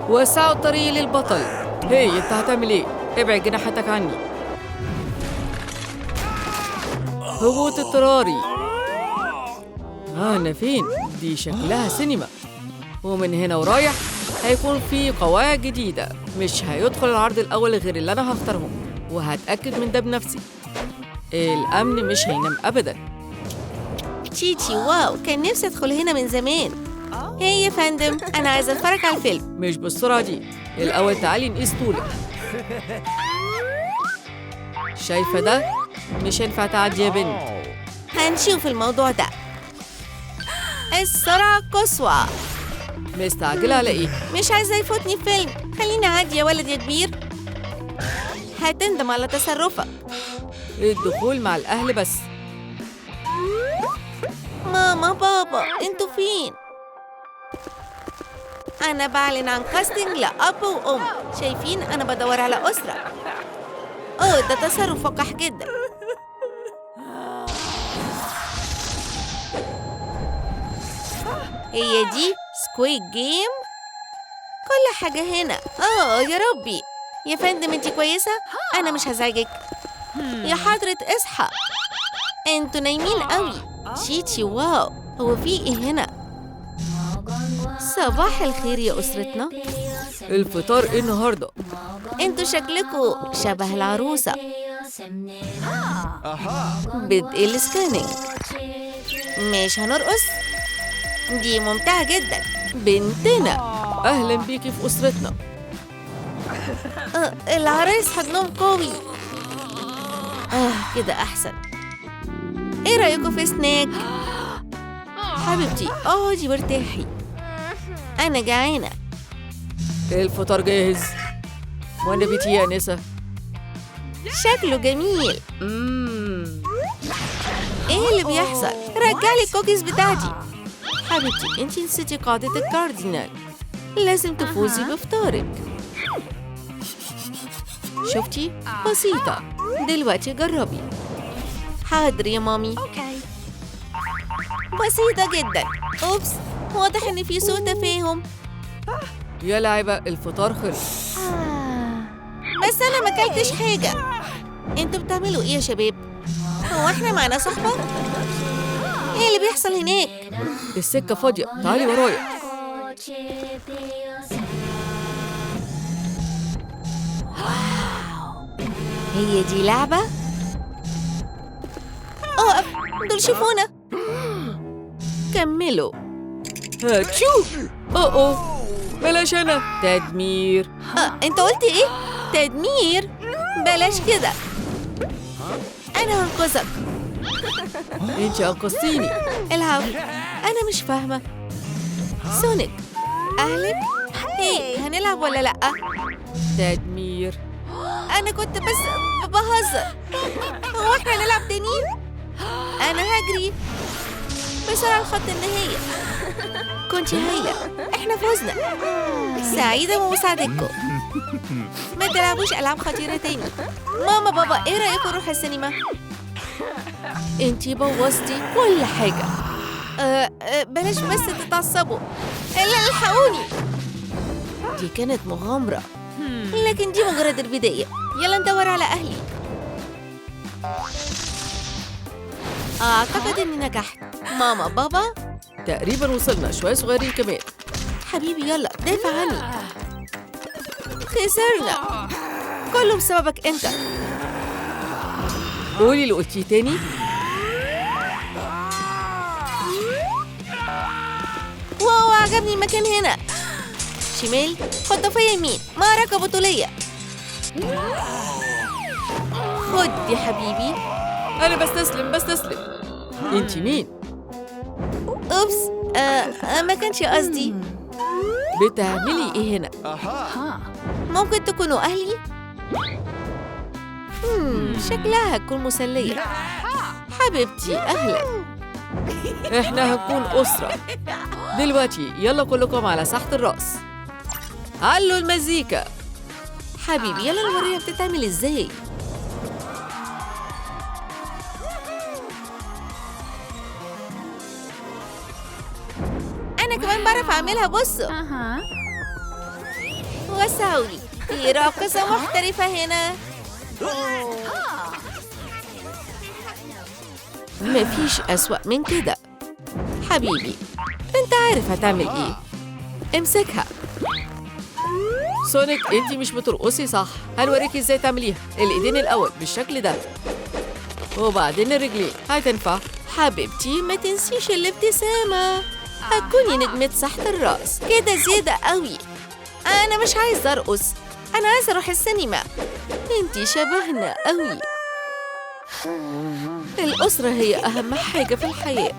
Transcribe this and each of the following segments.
وسعوا الطريق للبطل. هي انت هتعمل ايه؟ ابعد جناحاتك عني. هبوط اضطراري. أنا فين؟ دي شكلها سينما. ومن هنا ورايح هيكون في قواعد جديدة، مش هيدخل العرض الأول غير اللي أنا هختارهم، وهتأكد من ده بنفسي. الأمن مش هينام أبداً. تشيتشي واو، كان نفسي أدخل هنا من زمان. هي يا فندم، أنا عايزة أتفرج على الفيلم. مش بالسرعة دي، الأول تعالي نقيس طولك. شايفة ده؟ مش هينفع تعدي يا بنت. هنشوف الموضوع ده. السرعة قصوى. مستعجلة على إيه؟ مش عايزة يفوتني فيلم. خليني عادي يا ولد يا كبير. هتندم على تصرفك. الدخول مع الأهل بس. ماما بابا انتوا فين؟ أنا بعلن عن كاستنج لأب وأم. شايفين أنا بدور على أسرة. ده تصرف وقح جدا. هي دي سكويد جيم؟ كل حاجة هنا. يا ربي. يا فندم انتي كويسة؟ أنا مش هزعجك. يا حضرة اصحى، انتوا نايمين قوي. تشيتشي واو، هو في ايه هنا؟ صباح الخير يا أسرتنا. الفطار إيه النهاردة؟ انتوا شكلكوا شبه العروسة. بدء السكانينج. مش هنرقص؟ دي ممتعة جدا. بنتنا. أهلاً بيكي في أسرتنا. العرايس حضنهم قوي. كده أحسن. ايه رأيكم في سناك؟ حبيبتي اقعدي وارتاحي. أنا جعانة. الفطار جاهز. وأنا بيتي يا أنسة. شكله جميل. ايه اللي بيحصل؟ رجعلي الكوكيز بتاعتي. حبيبتي انتي نسيتي قاعدة الكاردينال. لازم تفوزي بفطارك. شفتي؟ بسيطة. دلوقتي جربي. حاضر يا مامي. بسيطة جدا. أوبس، واضح إن في سوء تفاهم. يا لعيبة، الفطار خلص. بس أنا ما أكلتش حاجة. انتوا بتعملوا إيه يا شباب؟ هو إحنا معنا صحبة؟ إيه اللي بيحصل هناك؟ السكة فاضية، تعالي ورايا. هي دي لعبة؟ اقف، دول شوفونا. كملوا. هاتشو. بلاش أنا. تدمير. انت قلت ايه؟ تدمير؟ بلاش كده. انا هنقذك. انت أنقذتيني. العفو. انا مش فاهمة. سونيك، اهلك؟ ايه، هنلعب ولا لأ؟ تدمير. انا كنت بس بهزر. هو احنا هنلعب تاني؟ انا هجري بسرعة لخط النهاية. كنتي هايلة. احنا فزنا. سعيدة بمساعدتكم. ما تلعبوش ألعاب خطيرة تاني. ماما بابا ايه رأيكم نروح السينما؟ انتي بوظتي كل حاجة. بلاش بس تتعصبوا. لا، الحقوني. دي كانت مغامرة، لكن دي مجرد البداية. يلا ندور على أهلي. أعتقد إني نجحت. ماما بابا. تقريباً وصلنا، شوية صغيرين كمان. حبيبي يلا دافع عني. خسرنا. كله بسببك أنت. قولي اللي قلتيه تاني. واو، عجبني المكان هنا. شمال، خطافية يمين، معركة بطولية. خد يا حبيبي. أنا بستسلم. انت مين؟ أوبس، ما كانش قصدي. بتعملي إيه هنا؟ ممكن تكونوا أهلي؟ شكلها هتكون مسلية. حبيبتي أهلا. إحنا هنكون أسرة. دلوقتي يلا كلكم على ساحة الرقص. علوا المزيكا. حبيبي يلا نوريها بتتعمل إزاي. أنا كمان بعرف أعملها. بصوا. وسعوا لي، في راقصة محترفة هنا. مفيش أسوأ من كده. حبيبي، أنت عارف هتعمل إيه. امسكها. سونيك انت مش بترقصي صح، هنوريكي ازاي تعمليها. الايدين الاول بالشكل ده وبعدين الرجلين. هتنفع؟ حبيبتي ما تنسيش الابتسامة، هتكوني نجمة سحت الرأس كده زيادة قوي. أنا مش عايزة أرقص، أنا عايزة أروح السينما. انتي شبهنا قوي. الأسرة هي أهم حاجة في الحياة.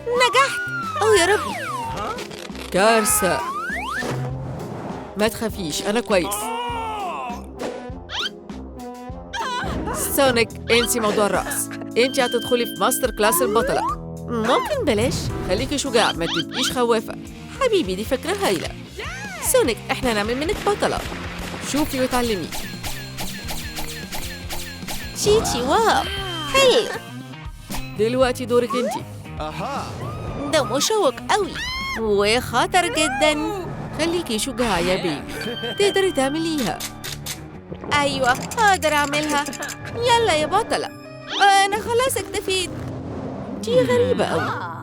نجحت. أوه يا ربي، كارثة. ما تخافيش أنا كويس. سونيك انسي موضوع الرقص، انت هتدخلي في ماستر كلاس البطلة. ممكن بلاش؟ خليكي شجاعة، ما تبقيش خوافة. حبيبي دي فكرة هايلة. سونيك احنا نعمل منك بطلة. شوفي وتعلمي. تشيتشي واو حلو. دلوقتي دورك انت. ده مشوق قوي وخطر جدا. خليكي شجاعة يا بيبي، تقدري تعمليها. أيوة أقدر أعملها. يلا يا بطلة، أنا خلاص اكتفيت. دي غريبة أوي.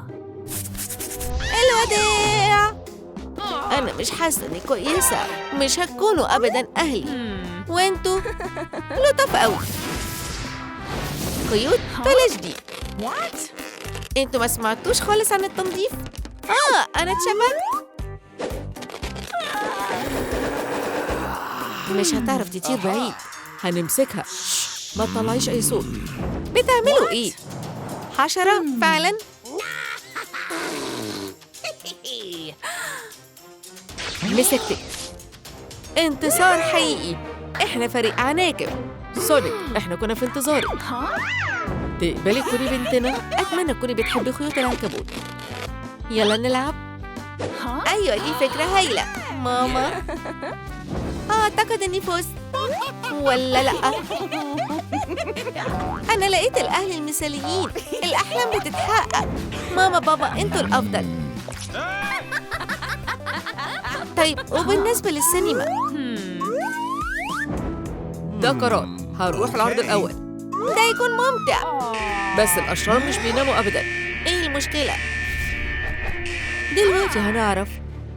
الوداع. أنا مش حاسة إني كويسة. مش هتكونوا أبدا أهلي، وأنتوا لطف أوي. قيود بلاش دي. أنتوا ما سمعتوش خالص عن التنظيف؟ أنا اتشبكت. مش هتعرف تطير بعيد. هنمسكها. ما تطلعيش أي صوت. بتعملوا إيه؟ حشرة فعلا؟ مسكتك. انتصار حقيقي. احنا فريق عناكب. سونيك احنا كنا في انتظارك. تقبلي تكوني بنتنا؟ أتمنى تكوني بتحبي خيوط العنكبوت. يلا نلعب. أيوة دي فكرة هايلة ماما. أعتقد إني فزت ولا لأ؟ أنا لقيت الأهل المثاليين. الأحلام بتتحقق. ماما بابا أنتوا الأفضل. طيب وبالنسبة للسينما؟ ده قرار، هنروح العرض الأول. ده يكون ممتع. بس الأشرار مش بيناموا أبداً. إيه المشكلة؟ دلوقتي هنعرف.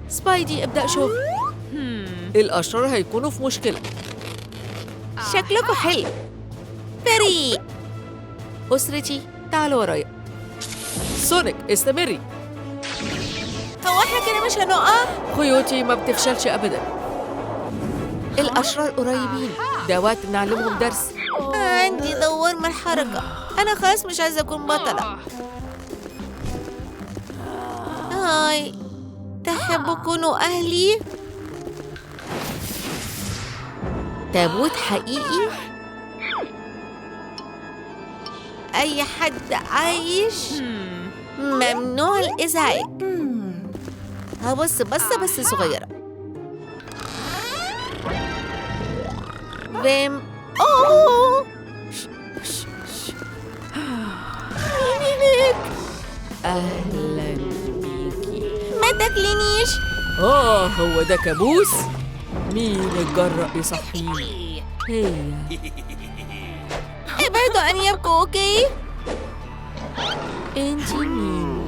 سبايدي ابدأ شغل. الأشرار هيكونوا في مشكلة. شكلكوا حلو. فريق. أسرتي تعالوا ورايا. سونيك استمري. هو احنا كده مش هنقع؟ خيوطي ما بتفشلش أبداً. الأشرار قريبين. ده وقت نعلمهم درس. عندي دوار من الحركة. أنا خلاص مش عايزة أكون بطلة. هاي، تحبوا تكونوا أهلي؟ تابوت حقيقي؟ أي حد عايش؟ ممنوع الإزعاج. هبص بصة بس صغيرة. بيم. أوه مين هناك؟ أهلاً بيكي. ما تاكلينيش. هو ده كابوس؟ مين اتجرأ يصحيني؟ هي. ابعدوا عن يبكوا أوكي؟ انتي مين؟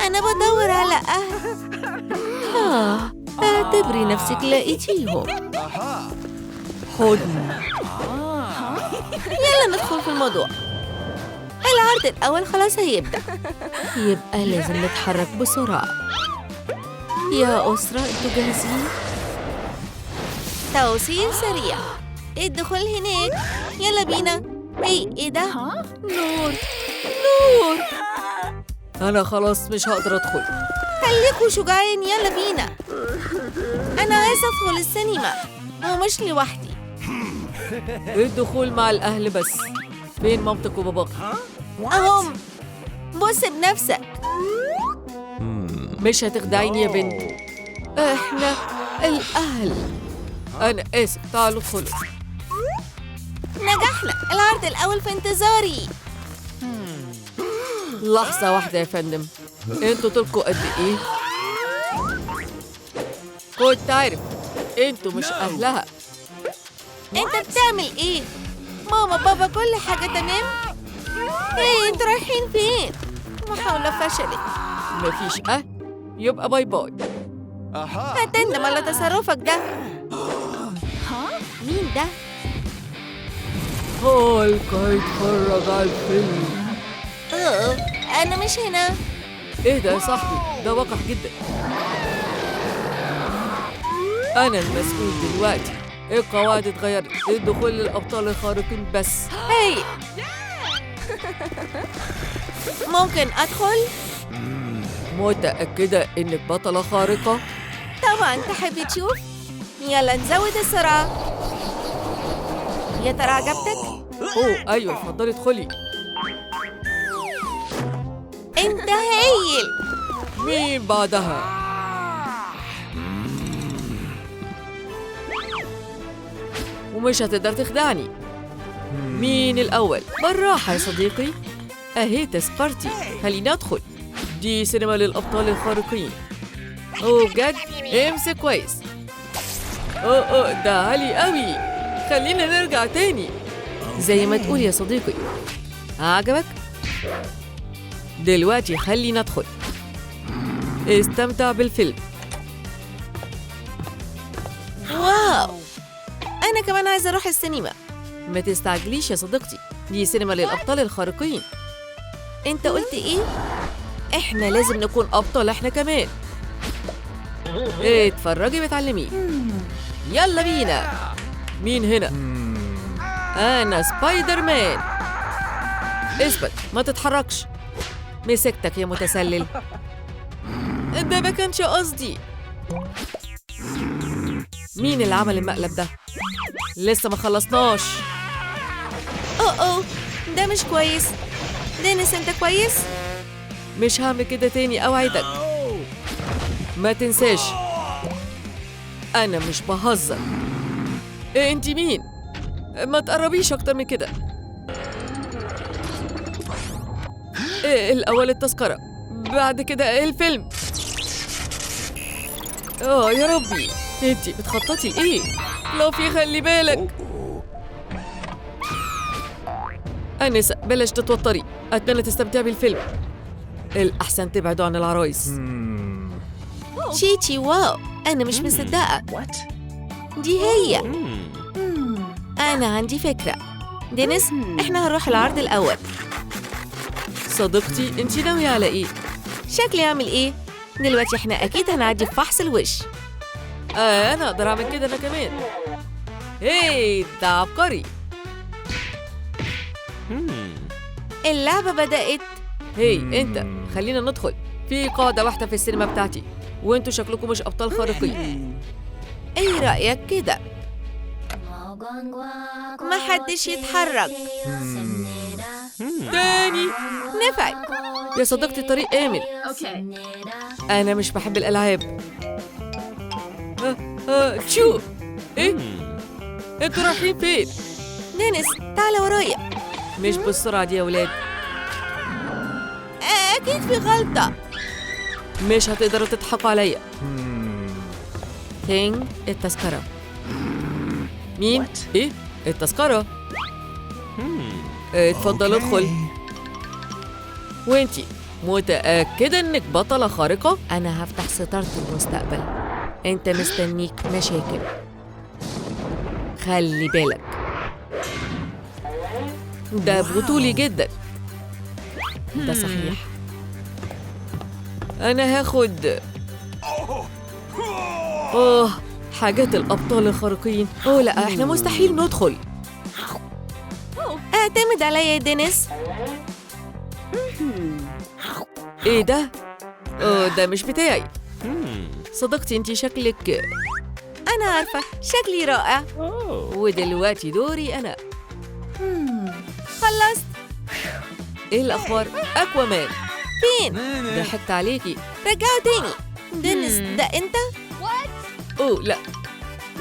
أنا بدور على أهل. اعتبري نفسك لقيتيهم. حضن. يلا ندخل في الموضوع. العرض الأول خلاص هيبدأ. يبقى لازم نتحرك بسرعة. يا أسرة انتوا جاهزين؟ توصيل سريع. الدخول هناك. يلا بينا. ايه ده؟ نور نور. أنا خلاص مش هقدر أدخل. خليكوا شجعان. يلا بينا. أنا عايزة أدخل السينما ومش لوحدي. الدخول مع الأهل بس. فين مامتك وباباك؟ أهم. بص بنفسك. مش هتخدعيني يا بنت. احنا الأهل. أنا آسف، تعالوا ادخلوا. نجحنا. العرض الأول في انتظاري. لحظة واحدة يا فندم. انتوا طولكوا قد إيه؟ كنت عارف انتوا مش أهلها. انت بتعمل ايه؟ ماما بابا كل حاجة تمام؟ ايه انتوا رايحين فين؟ محاولة فشلت. مفيش أهل يبقى باي باي. هتندم على تصرفك ده. مين ده؟ هالك هيتفرج على الفيلم. اوه انا مش هنا. ايه ده يا صاحبي؟ ده وقح جدا. أنا المسؤول دلوقتي. القواعد اتغيرت، الدخول للأبطال الخارقين بس. هاي ممكن أدخل؟ متأكدة إنك بطلة خارقة؟ طبعا تحبي تشوف؟ يلا نزود السرعة. يا ترى عجبتك؟ أوه أيوة، اتفضلي ادخلي. انت هايل. مين بعدها؟ ومش هتقدر تخدعني. مين الأول؟ بالراحة يا صديقي. أهي تذكرتي، خليني أدخل. دي سينما للأبطال الخارقين. أوه بجد؟ امسك كويس. أوه ده عالي قوي. خلينا نرجع تاني. زي ما تقول يا صديقي. عجبك؟ دلوقتي خلينا ندخل. استمتع بالفيلم. واو أنا كمان عايزة أروح السينما. ما تستعجليش يا صديقتي، دي سينما للأبطال الخارقين. أنت قلت إيه؟ إحنا لازم نكون أبطال إحنا كمان. إيه اتفرجي واتعلمي. يلا بينا. مين هنا؟ أنا سبايدر مان. اثبت ما تتحركش. مسكتك يا متسلل. ده ما كانش قصدي. مين اللي عمل المقلب ده؟ لسه ما خلصناش. أوه ده مش كويس. دينيس أنت كويس؟ مش هعمل كده تاني أوعدك. ما تنساش أنا مش بهزر. إيه أنت مين؟ ما تقربيش أكتر من كده. إيه الأول التذكرة، بعد كده الفيلم. يا ربي، أنت بتخططي لإيه؟ لو في خلي بالك. أنسة بلاش تتوتري، أتمنى تستمتعي بالفيلم. الأحسن تبعدوا عن العرايس. تشيتشي واو أنا مش مصدقة. دي هي. أنا عندي فكرة. دينيس إحنا هنروح العرض الأول. صديقتي أنت ناوية على إيه؟ شكلي أعمل إيه؟ دلوقتي إحنا أكيد هنعدي في فحص الوش. أنا أقدر أعمل كده أنا كمان. هاي ده عبقري. اللعبة بدأت. هاي أنت خلينا ندخل. في قاعدة واحدة في السينما بتاعتي، وأنتوا شكلكم مش أبطال خارقين. إيه رأيك كده؟ ما حدش يتحرك. تاني. نفعت. يا صديقتي الطريق آمن. أنا مش بحب الألعاب. شو؟ إيه؟ أنتوا رايحين فين؟ دينيس تعال ورايا. مش بالسرعة دي يا ولاد. أكيد في غلطة. مش هتقدروا تضحكوا عليا. تينج التذكرة. مين؟ إيه؟ التذكرة. اتفضل ادخل. وانتي متأكدة إنك بطلة خارقة؟ أنا هفتح ستارة المستقبل. أنت مستنيك مشاكل. خلي بالك. ده بطولي جدا. ده صحيح. أنا هاخد حاجات الأبطال الخارقين. لا إحنا مستحيل ندخل. اعتمد عليا يا دينيس. إيه ده؟ ده مش بتاعي. صديقتي أنتي شكلك. أنا عارفة شكلي رائع. ودلوقتي دوري أنا. خلصت. إيه الأخبار؟ أكوامان. فين؟ ضحكت عليكي. رجعوا تاني. دينيس ده أنت؟ لا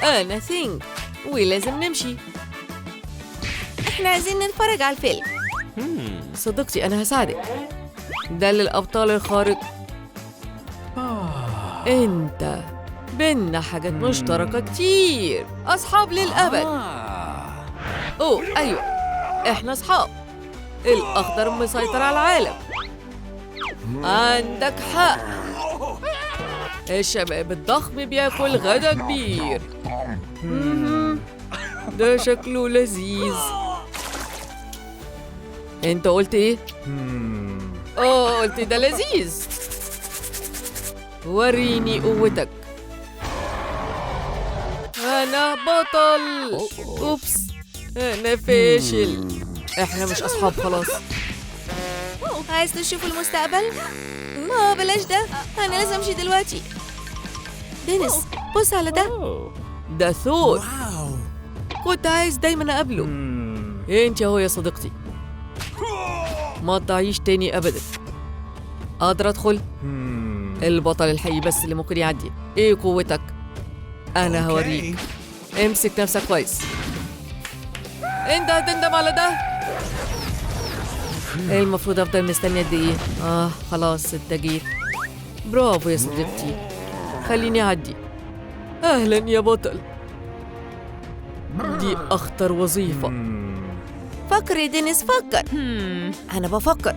أنا ثينج ولازم نمشي. إحنا عايزين نتفرج على الفيلم. صديقتي أنا هساعدك. ده للأبطال الخارق. أنت بينا حاجات مشتركة كتير، أصحاب للأبد. أوه أيوة، إحنا أصحاب. الأخضر مسيطر على العالم. عندك حق. الشباب الضخم بياكل غدا كبير. ده شكله لذيذ. انت قلت ايه؟ قلت ده لذيذ. وريني قوتك. انا بطل. اوبس، انا فاشل. احنا مش اصحاب خلاص. عايز تشوف المستقبل؟ بلاش ده، أنا لازم أمشي دلوقتي. دينيس، بص على ده. ده ثور. كنت عايز دايما اقابله. انت اهو يا صديقتي. ما تضيعيش تاني ابدا. اقدر ادخل؟ البطل الحقيقي بس اللي ممكن يعدي. ايه قوتك؟ انا هوريك. امسك نفسك كويس. انت هتندم على ده. المفروض افضل مستني قد ايه؟ خلاص انت جيت. برافو يا صديقتي، خليني اعدي. اهلا يا بطل. دي اخطر وظيفة. فكر يا دينيس، فكر. أنا بفكر،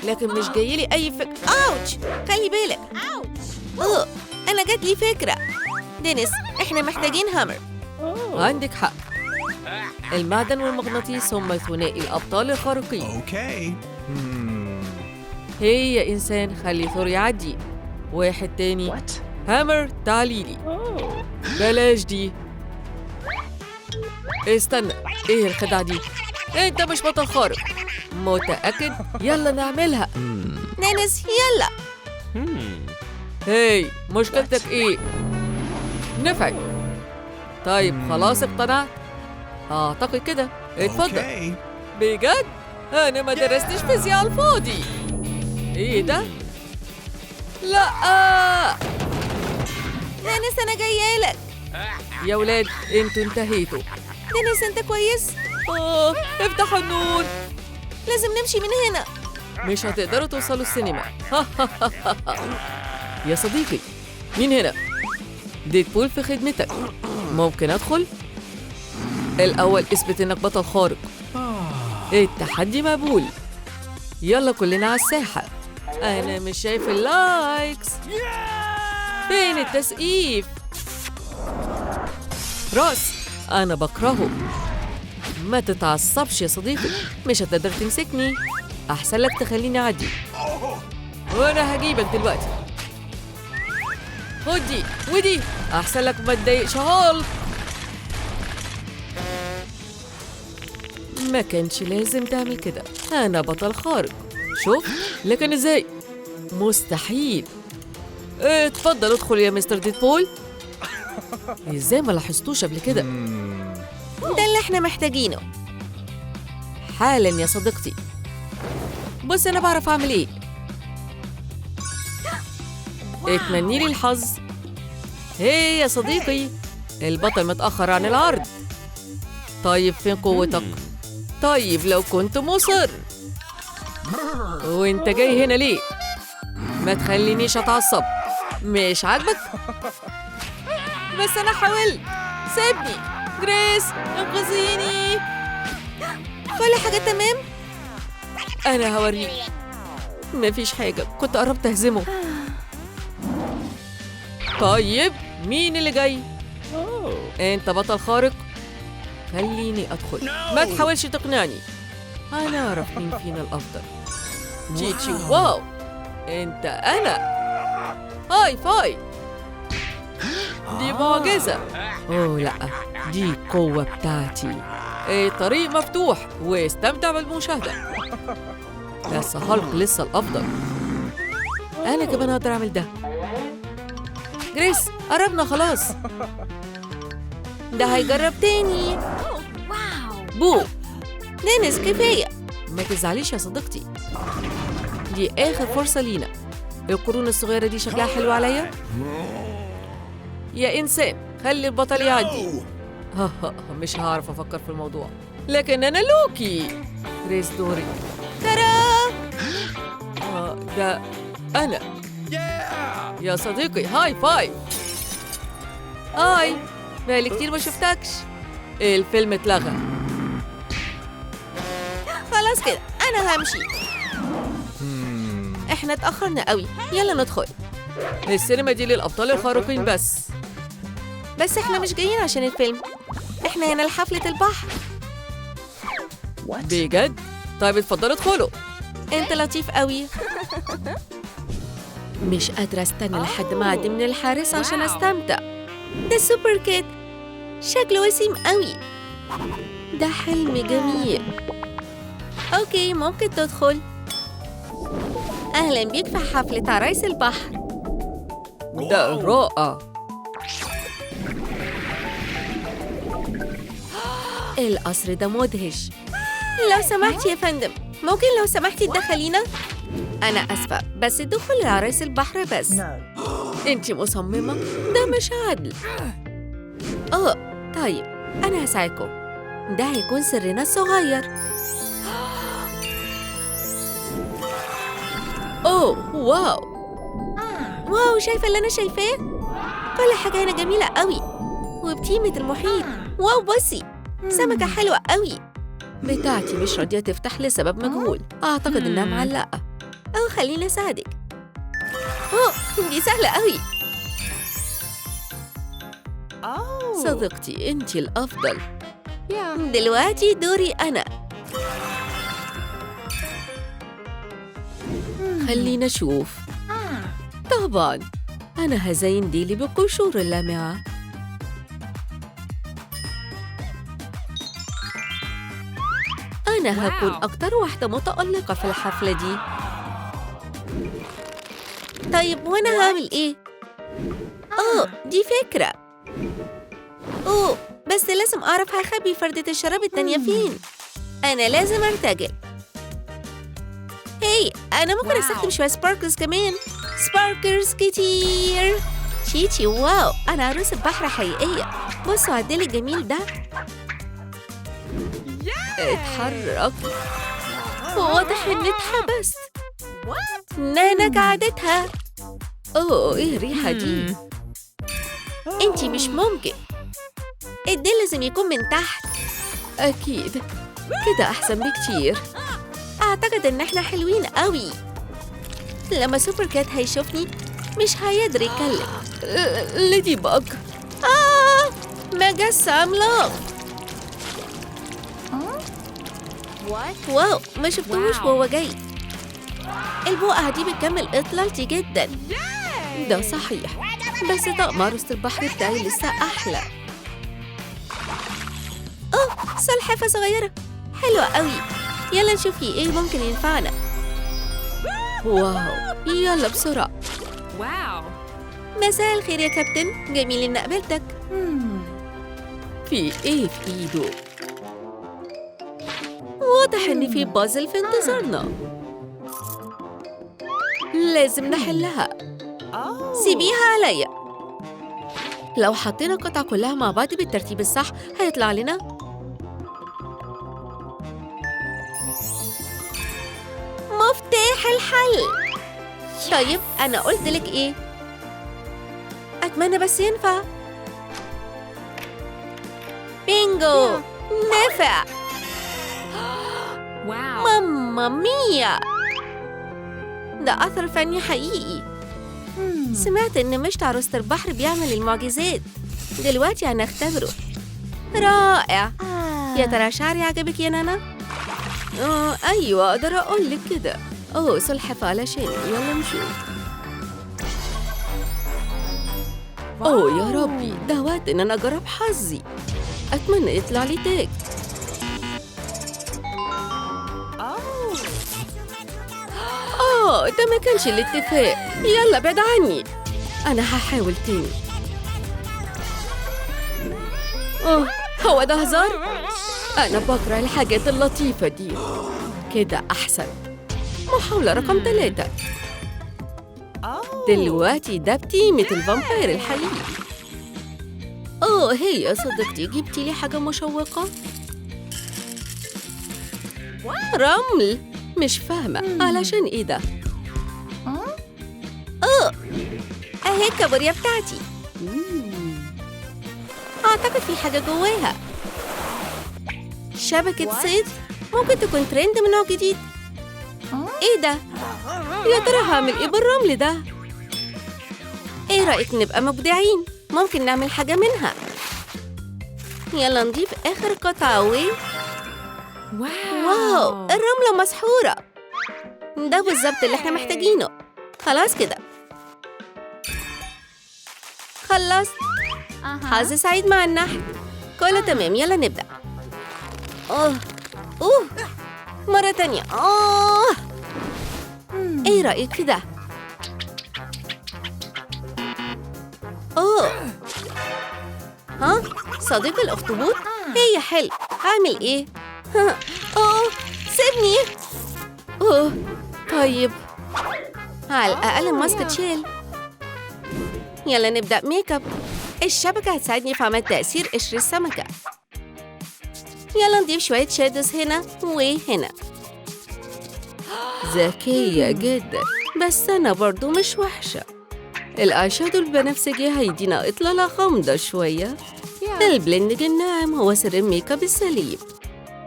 لكن مش جايلي أي فكرة. أوتش، خلي بالك. أنا جات لي فكرة. دينيس، إحنا محتاجين هامر. عندك حق. المعدن والمغناطيس هم ثنائي الأبطال الخارقين. اوكي. هي يا إنسان، خلي ثور يعدي. واحد تاني. هامر، تعالي لي. بلاش دي. استنى، ايه الخدعة دي؟ انت مش بطل خارق. متأكد؟ يلا نعملها. دينيس، يلا. هاي، مشكلتك ايه؟ نفعت. طيب خلاص اقتنعت؟ اعتقد كده. اتفضل. اوكي. بجد؟ انا ما درستش فيزياء على الفاضي. ايه ده؟ لا. دينيس، أنا جايالك. يا ولاد انتوا انتهيتوا. دينيس، أنت كويس؟ افتحوا النور. لازم نمشي من هنا. مش هتقدروا توصلوا السينما. يا صديقي، مين هنا؟ ديدبول في خدمتك. ممكن أدخل؟ الأول اثبت إنك بطل خارق. التحدي مقبول. يلا كلنا على الساحة. أنا مش شايف اللايكس. فين التسقيف؟ راس، أنا بكرهه. ما تتعصبش يا صديقي، مش هتقدر تمسكني. أحسن لك تخليني أعدي، وأنا هجيبك دلوقتي. خد دي ودي، أحسن لك ما تضايقش هالك. ما كانش لازم تعمل كده. أنا بطل خارق. شوف، لكن إزاي؟ مستحيل. اتفضل ادخل يا مستر ديدبول. إزاي ما لاحظتوش قبل كده؟ ده اللي إحنا محتاجينه. حالا يا صديقتي. بص أنا بعرف أعمل إيه. اتمني لي الحظ. هي يا صديقي، البطل متأخر عن العرض. طيب فين قوتك؟ طيب لو كنت مصر. وانت جاي هنا ليه؟ ما تخلينيش اتعصب. مش عاجبك؟ بس انا حاولت. سيبني. جريس، انقذيني. كل حاجة تمام؟ انا هوريك. مفيش حاجة، كنت قربت اهزمه. طيب مين اللي جاي؟ انت بطل خارق؟ خليني ادخل. ما تحاولش تقنعني. انا اعرف مين فينا الافضل. جيتشي، واو، انت انا. هاي فاي. دي معجزة. اوه لا، دي قوة بتاعتي. الطريق مفتوح واستمتع بالمشاهدة. بس هالك لسه الافضل. انا كمان اقدر اعمل ده. جريس، قربنا خلاص. ده هيجرب تاني. بو، دينيس، كفاية. ما تزعليش يا صديقتي. دي آخر فرصة لينا. القرون الصغيرة دي شكلها حلو عليا. يا إنسان، خلي البطل يعدي. مش هعرف أفكر في الموضوع، لكن أنا لوكي. جريس دوري. ترى ده أنا. يا صديقي، هاي فايف. هاي، بقالي كتير ما شفتكش. الفيلم اتلغى. خلاص كده أنا همشي. إحنا اتأخرنا قوي، يلا ندخل. السينما دي للأبطال الخارقين بس. بس إحنا مش جايين عشان الفيلم، إحنا هنا لحفلة البحر. بجد؟ طيب اتفضلوا ادخلوا. أنت لطيف قوي. مش قادرة استنى لحد ما أعدي من الحارس عشان أستمتع. ده سوبر كيت، شكله وسيم قوي. ده حلم جميل. أوكي، ممكن تدخل. أهلا بيك في حفلة عرايس البحر. ده رائع. القصر ده مدهش. لو سمحتي يا فندم، ممكن لو سمحتي تدخلينا؟ أنا آسفة، بس الدخول لعرايس البحر بس. أنتي مصممة؟ ده مش عدل. طيب، أنا هساعدكم. ده هيكون سرنا الصغير. واو. واو، شايفة اللي أنا شايفاه؟ كل حاجة هنا جميلة قوي، وبتيمة المحيط. واو، بصي، سمكة حلوة قوي. بتاعتي مش راضية تفتح لسبب مجهول. أعتقد إنها معلقة. خليني أساعدك. دي سهلة قوي. صديقتي، أنتي الأفضل. دلوقتي دوري أنا. خلينا نشوف. طبعاً، أنا هزين ديلي بالقشور اللامعة. أنا هكون أكتر واحدة متألقة في الحفلة دي. طيب، وأنا هعمل إيه؟ دي فكرة. بس لازم أعرف هخبي فردة الشراب التانية فين. أنا لازم أرتجل. هاي، أنا ممكن أستخدم شوية سباركلز كمان. سباركلز كتير. تشيتشي، واو، أنا عروسة بحر حقيقية. بصوا على الديل الجميل ده. اتحرك. واضح إني اتحبست. نانا قعدتها. إيه الريحة دي؟ أنتي مش ممكن. الديل لازم يكون من تحت. أكيد، كده أحسن بكتير. أعتقد إن إحنا حلوين قوي. لما سوبر كات هيشوفني مش هيقدر يتكلم. ليدي باج. مجس عملاق. واو، ما شفتهوش وهو جاي. البقعة دي بتكمل إطلالتي جدا. ده صحيح، بس طقم عروسة البحر بتاعي لسه أحلى. سلحفاة صغيرة حلوة قوي. يلا نشوف ايه ممكن ينفعنا. واو، يلا بسرعة. واو، مساء الخير يا كابتن، جميل إني قابلتك. في إيه في إيده؟ واضح إن في بازل في انتظارنا. لازم نحلها. سيبيها عليا. لو حطينا القطع كلها مع بعض بالترتيب الصح هيطلع لنا مفتاح الحل. طيب، أنا قلت لك إيه؟ أتمنى بس ينفع. بينجو، نفع. واو، ماما ميا، ده أثر فني حقيقي. سمعت إن مشط عروسة البحر بيعمل المعجزات. دلوقتي هنختبره. رائع. يا ترى شعري عجبك يا نانا؟ أيوة، أقدر أقول لك كده. سلحفاة علشان يلا نشوف. يا ربي، ده وقت إن أنا أجرب حظي. أتمنى يطلع لي تاج. ده ما كانش الاتفاق. يلا بعد عني. أنا هحاول تاني. هو ده هزار؟ أنا بكره الحاجات اللطيفة دي. كده أحسن. محاولة رقم 3. دلوقتي ده بتيمة الفامبير الحقيقي. هي يا صديقتي، جبتي لي حاجة مشوقة؟ رمل؟ مش فاهمة، علشان إيه ده؟ أهي الكابوريا بتاعتي. أعتقد في حاجة جواها. شبكة صيد ممكن تكون ترند من نوع جديد. إيه ده؟ يا ترى هعمل إيه بالرمل ده؟ إيه رأيك نبقى مبدعين؟ ممكن نعمل حاجة منها. يلا نضيف آخر قطعة واو، الرملة مسحورة. ده بالظبط اللي احنا محتاجينه. خلاص كده، خلصت. حظ سعيد مع النحل. كله تمام، يلا نبدأ. أوه مرة تانية. ايه رأيك في ده؟ ها؟ صديق الأخطبوط؟ هي حلو. هعمل ايه؟ سيبني. طيب، على الأقل الماسك اتشال. يلا نبدأ ميك اب. الشبكة هتساعدني في عمل تأثير قشر السمكة. يلا نضيف شوية شادوز هنا وهنا. ذكية جدا، بس أنا برضو مش وحشة. الآيشادو البنفسجي هيدينا إطلالة غامضة شوية. البلندنج الناعم هو سر الميك اب السليم.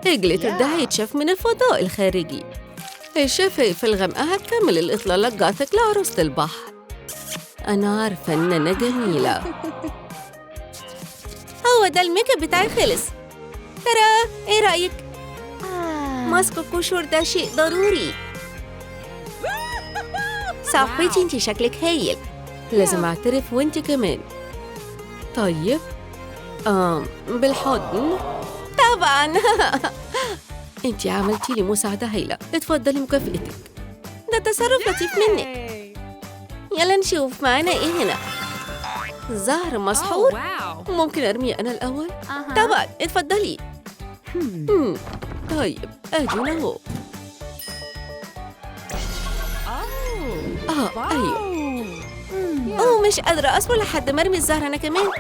الجليتر ده هيتشاف من الفضاء الخارجي. الشفايف الغامقة هتكمل الإطلالة الجاثيك لعروسة البحر. أنا عارفة إن أنا جميلة. هو ده الميك اب بتاعي خلص. ترى إيه رأيك؟ ماسك القشور ده شيء ضروري. صاحبتي انتي شكلك هايل. لازم أعترف وانتي كمان. طيب، بالحضن طبعا. انتي عملتي لي مساعدة هايلة. اتفضلي مكافئتك. ده تصرف لطيف منك. يلا نشوف معانا ايه هنا. زهر مسحور. ممكن ارميه انا الاول؟ طبعا، اتفضلي. طيب، ادينا اهو. ايوه. مش قادرة اصبر لحد ما ارمي الزهر انا كمان.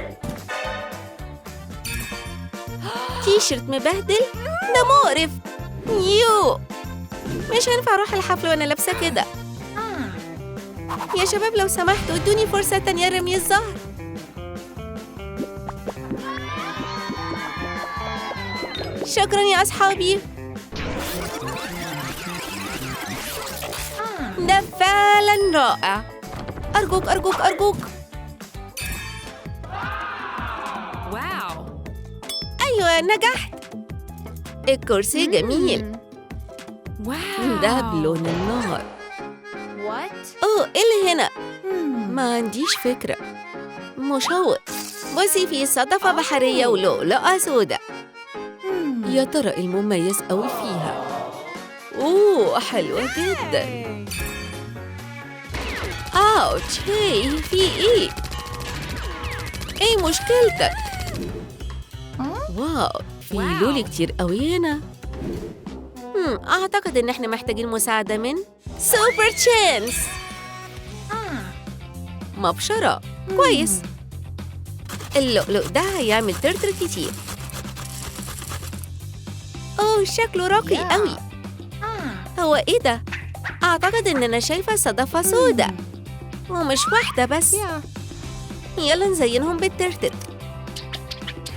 تي شيرت مبهدل، ده مقرف. يو، مش هينفع اروح الحفلة وانا لابسة كده. يا شباب لو سمحتوا ادوني فرصة تانية رمي الزهر. شكرا يا أصحابي. ده فعلا رائع. أرجوك أرجوك أرجوك. واو، أيوة نجحت. الكرسي جميل. واو، ده بلون النار. إيه اللي هنا؟ ما عنديش فكرة. مشوق. بصي، في صدفة بحرية ولؤلؤة سوداء. يا ترى المميز أوي فيها؟ حلوة جدا. أوتش، هي في إيه؟ إيه مشكلتك؟ واو، في لولي كتير أوي هنا. أعتقد إن إحنا محتاجين مساعدة من سوبر تشانس. مبشرة. كويس. اللؤلؤ ده هيعمل ترتر كتير. شكله راقي قوي. هو إيه ده؟ أعتقد إن أنا شايفة صدفة سوداء، ومش واحدة بس. يلا نزينهم بالترتر.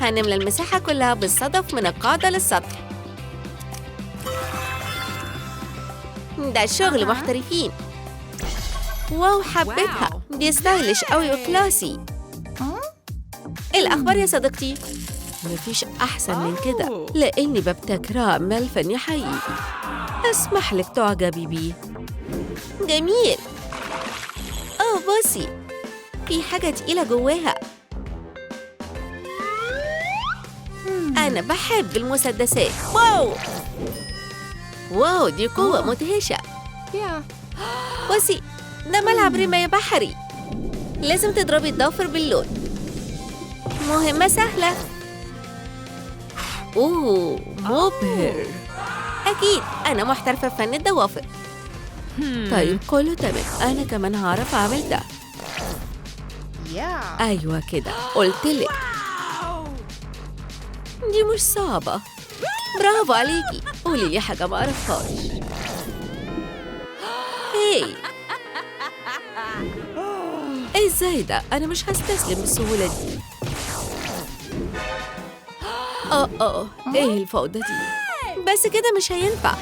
هنملى المساحة كلها بالصدف من القاعدة للسطح. ده شغل محترفين. واو، حبيتها. دي ستايلش قوي وكلاسي. إيه الأخبار يا صديقتي؟ مفيش أحسن من كده، لأني ببتكر عمل فني حقيقي. أسمح لك تعجبي بيه. جميل. بصي، في حاجة تقيلة جواها. أنا بحب المسدسات. واو، دي قوة مدهشة. بصي، ده ملعب رماية بحري. لازم تضربي الضافر باللون. مهمة سهلة. مبهر. أكيد أنا محترفة في فن الضوافر. طيب، كله تمام. أنا كمان هعرف أعمل ده. أيوة كده، قلتلك. دي مش صعبة. برافو عليكي. قولي لي حاجة ما أعرفهاش. هاي، إزاي ده؟ أنا مش هستسلم بالسهولة دي. ايه الفوضى دي؟ بس كده مش هينفع.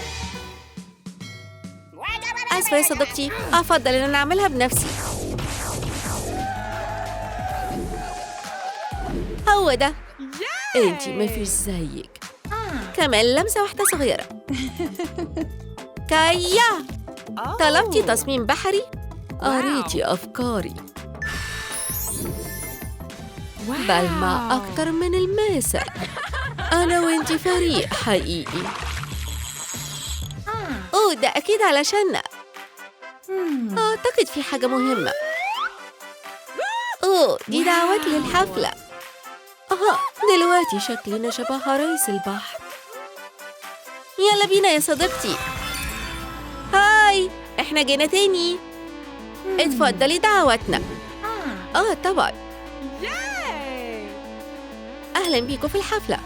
آسفة يا صديقتي، أفضل إن أنا أعملها بنفسي. هو ده. انتي مفيش زيك. كمان لمسة واحدة صغيرة. كايا، طلبتي تصميم بحري؟ قريتي أفكاري، بلمع أكتر من الماسة. أنا وإنتي فريق حقيقي. أوه، ده أكيد علشاننا. أعتقد في حاجة مهمة. أوه، دي دعوات للحفلة. دلوقتي شكلنا شبه عرايس البحر. يلا بينا يا صديقتي. هاي، إحنا جينا تاني. اتفضلي دعواتنا. طبعا. أهلا بيكم في الحفلة.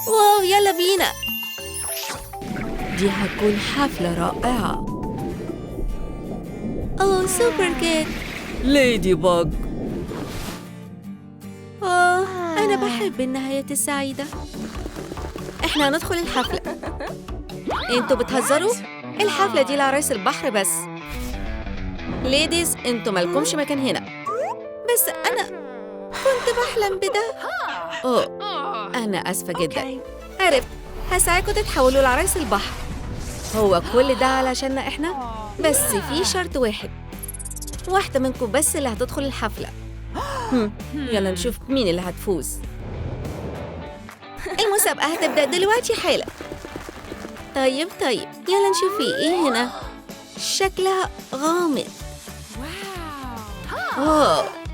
واو، يلا بينا. دي هتكون حفلة رائعة. أوه، سوبر كيد. ليدي باج. أنا بحب النهايات السعيدة. إحنا هندخل الحفلة. أنتوا بتهزروا؟ الحفلة دي لعرايس البحر بس. ليديز، أنتوا مالكمش مكان هنا. بس أنا كنت بحلم بده. أنا آسفة جدا. عرفت، هساعدكم تتحولوا لعرايس البحر. هو كل ده علشاننا إحنا؟ بس في شرط واحد. واحدة منكم بس اللي هتدخل الحفلة. يلا نشوف مين اللي هتفوز. المسابقة هتبدأ دلوقتي حالا. طيب، يلا نشوف في إيه هنا. شكلها غامض.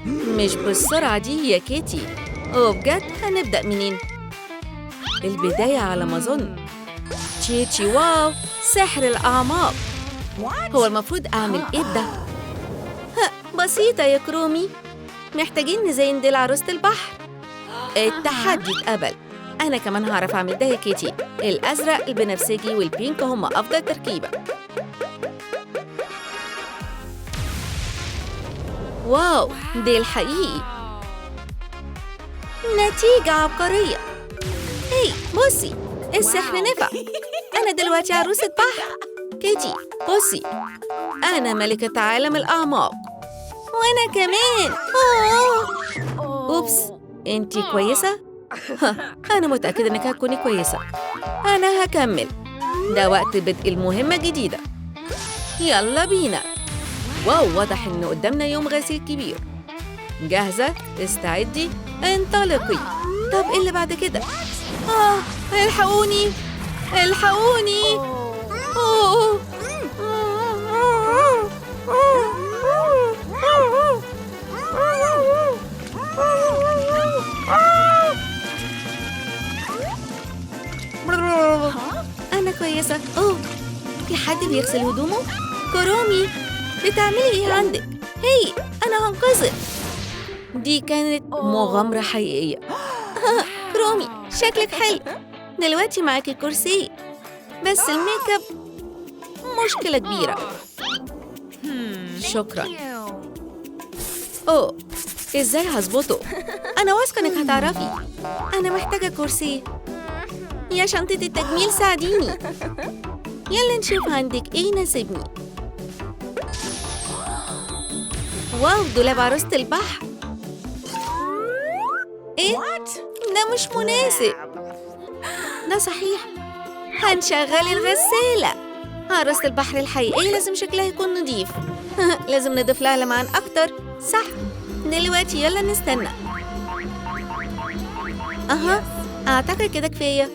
مش بالسرعة دي يا كيتي. بجد؟ هنبدأ منين؟ البداية على ما أظن. تشيتشي، واو، سحر الأعماق. هو المفروض أعمل إيه ده؟ بسيطة يا كرومي. محتاجين نزين دي لعروسة البحر. التحدي اتقبل. أنا كمان هعرف أعمل ده يا كيتي. الأزرق، البنفسجي والبينك هما أفضل تركيبة. واو، دي الحقيقي. نتيجة عبقرية. هي بصي، السحر نفع. أنا دلوقتي عروسة بحر. كيتي بصي، أنا ملكة عالم الأعماق. وأنا كمان. أوبس، أنتي كويسة؟ أنا متأكدة إنك هتكوني كويسة. أنا هكمل. ده وقت بدء المهمة الجديدة. يلا بينا. واو، واضح إن قدامنا يوم غسيل كبير. جاهزة؟ استعدي، انطلقي. طب إيه اللي بعد كده؟ الحقوني. أنا كويسة. في حد بيغسل هدومه؟ كرومي، بتعملي إيه عندك؟ هي، أنا هنقذك. دي كانت مغامرة حقيقية. كرومي، شكلك حلو. دلوقتي معاكي كرسي، بس الميك اب مشكلة كبيرة. شكراً. إزاي هظبطه؟ أنا واثقة إنك هتعرفي. أنا محتاجة كرسي. يا شنطة التجميل، ساعديني. يلا نشوف عندك إيه يناسبني. واو، دولاب عروسة البحر. إيه؟ ده مش مناسب. ده صحيح. هنشغل الغسالة. عروسة البحر الحقيقية لازم شكلها يكون نظيف. لازم نضيف لها لمعان أكتر. صح. دلوقتي يلا نستنى. أعتقد كده كفاية.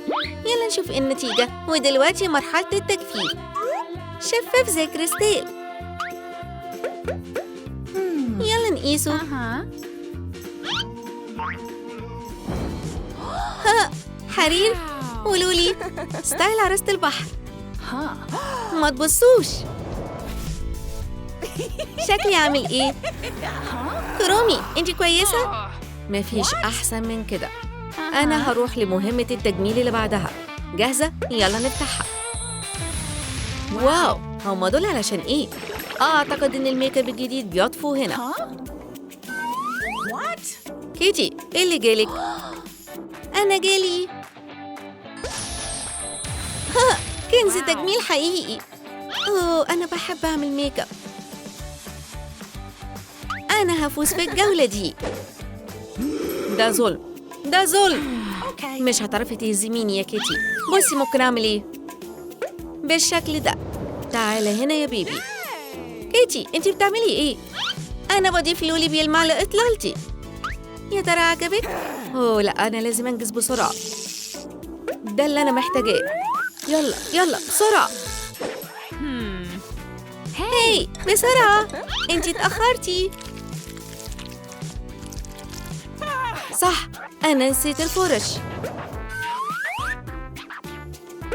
يلا نشوف النتيجة. ودلوقتي مرحلة التجفيف. شفاف زي كريستال. يلا نقيسه. حرير. قولولي، ستايل عروسة البحر. ما تبصوش. شكلي عامل ايه؟ كرومي، انتي كويسة؟ مفيش أحسن من كده. أنا هروح لمهمة التجميل اللي بعدها. جاهزة؟ يلا نفتحها. واو، هما دول علشان إيه؟ أعتقد إن الميك اب الجديد بيطفو هنا. كيتي، إيه اللي جالك؟ أنا جالي ها، كنز تجميل حقيقي. أوه، أنا بحب أعمل ميك اب. أنا هفوز في الجولة دي. ده ظلم، ده ظلم. مش هتعرفي تهزميني يا كيتي. بصي ممكن أعمل إيه بالشكل ده. تعالى هنا يا بيبي. كيتي، أنتي بتعملي إيه؟ أنا بضيف لولي بيلمع لإطلالتي. يا ترى عجبك؟ أوه لا، أنا لازم أنجز بسرعة. ده اللي أنا محتاجاه. يلا يلا بسرعة. هاي بسرعة، أنتي اتأخرتي. صح، أنا نسيت الفرش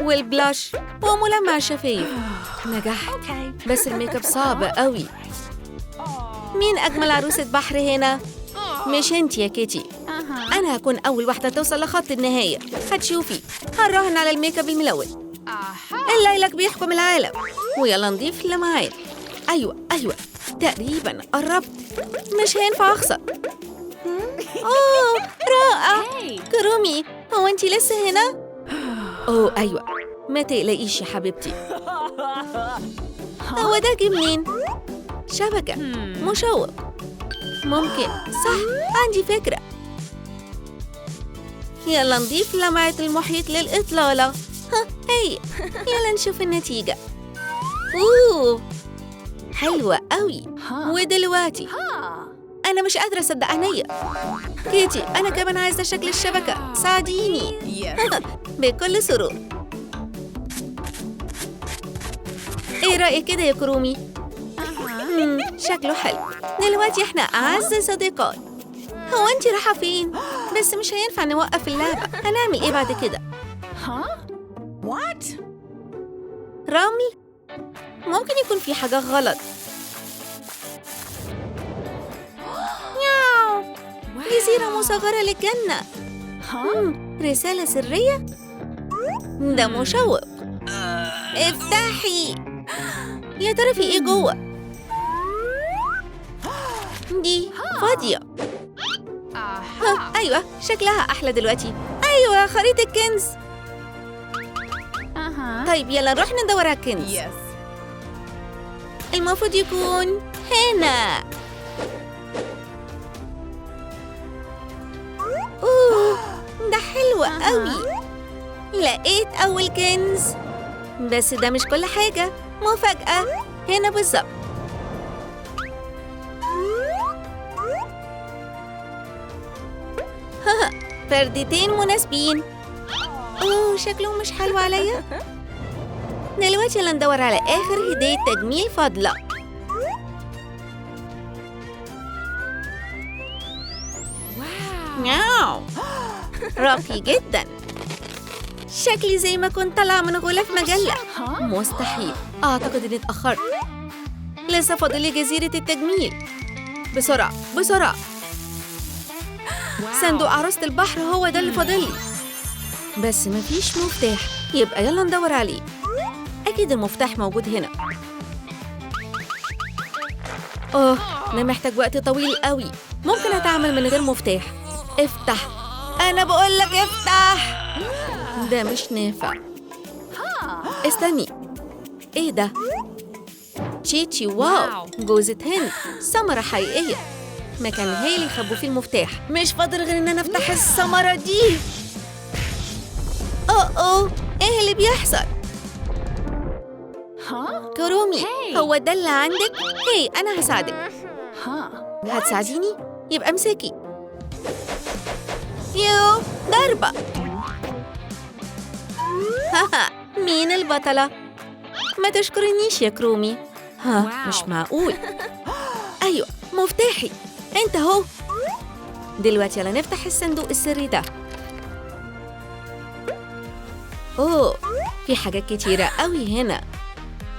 والبلاش وملمع الشفايف. نجحت، بس الميك اب صعب قوي. مين أجمل عروسة بحر هنا؟ مش انتي يا كيتي. أنا هكون أول واحدة توصل لخط النهاية. هتشوفي، هنراهن على الميك اب الملون. الليلك بيحكم العالم. ويلا نضيف لمعان. أيوة تقريبا قربت. مش هينفع أخسر. أوه رائع. كرومي، هو أنتي لسه هنا؟ أوه أيوة، ما تقلقيش يا حبيبتي. هو ده جه منين؟ شبكة مشوق. ممكن، صح، عندي فكرة. يلا نضيف لمعة المحيط للإطلالة. ها، هي، يلا نشوف النتيجة. أوه، حلوة قوي. ودلوقتي أنا مش قادرة أصدق عينيا. كيتي، أنا كمان عايزة شكل الشبكة، ساعديني. بكل سرور. إيه رأيك كده يا كرومي؟ شكله حلو. دلوقتي إحنا أعز صديقات. هو أنتي رايحة فين؟ بس مش هينفع نوقف اللعبة. هنعمل إيه بعد كده؟ رمل؟ ممكن يكون في حاجة غلط. ياو، جزيرة مصغرة للجنة. رسالة سرية؟ ده مشوق. افتحي. يا ترى في ايه جوه؟ دي فاضية. ايوه، شكلها احلى دلوقتي. ايوه، خريطة الكنز. طيب يلا نروح ندور على الكنز. المفروض يكون هنا. اوه، ده حلو قوي. لقيت اول كنز. بس ده مش كل حاجة. مفاجأة هنا بالظبط. فردتين مناسبين. اوه، شكلهم مش حلو عليا. دلوقتي يلا ندور على آخر هدية تجميل فاضلة. واو، راقي جدا. شكلي زي ما كنت طالعة من غلاف مجلة. مستحيل، أعتقد إني اتأخرت. لسه فاضلي جزيرة التجميل. بسرعة بسرعة. صندوق عروسة البحر هو ده اللي فاضلي. بس مفيش مفتاح، يبقى يلا ندور عليه. أكيد المفتاح موجود هنا. أنا محتاج وقت طويل قوي. ممكن أتعامل من غير مفتاح. افتح. أنا بقولك افتح. ده مش نافع. استني، إيه ده؟ تشيتشي، واو، جوزة هند، ثمرة حقيقية. مكان هايل يخبوا فيه المفتاح. مش فاضل غير إن أنا أفتح الثمرة دي. أوه، إيه اللي بيحصل؟ كرومي، هو ده اللي عندك؟ هي، أنا هساعدك. هتساعديني؟ يبقى امسكي. يو، ضربة. مين البطلة؟ ما تشكرنيش يا كرومي. مش معقول. أيوة، مفتاحي أنت هو. دلوقتي يلا نفتح الصندوق السري ده. أوه، في حاجات كتيرة قوي هنا.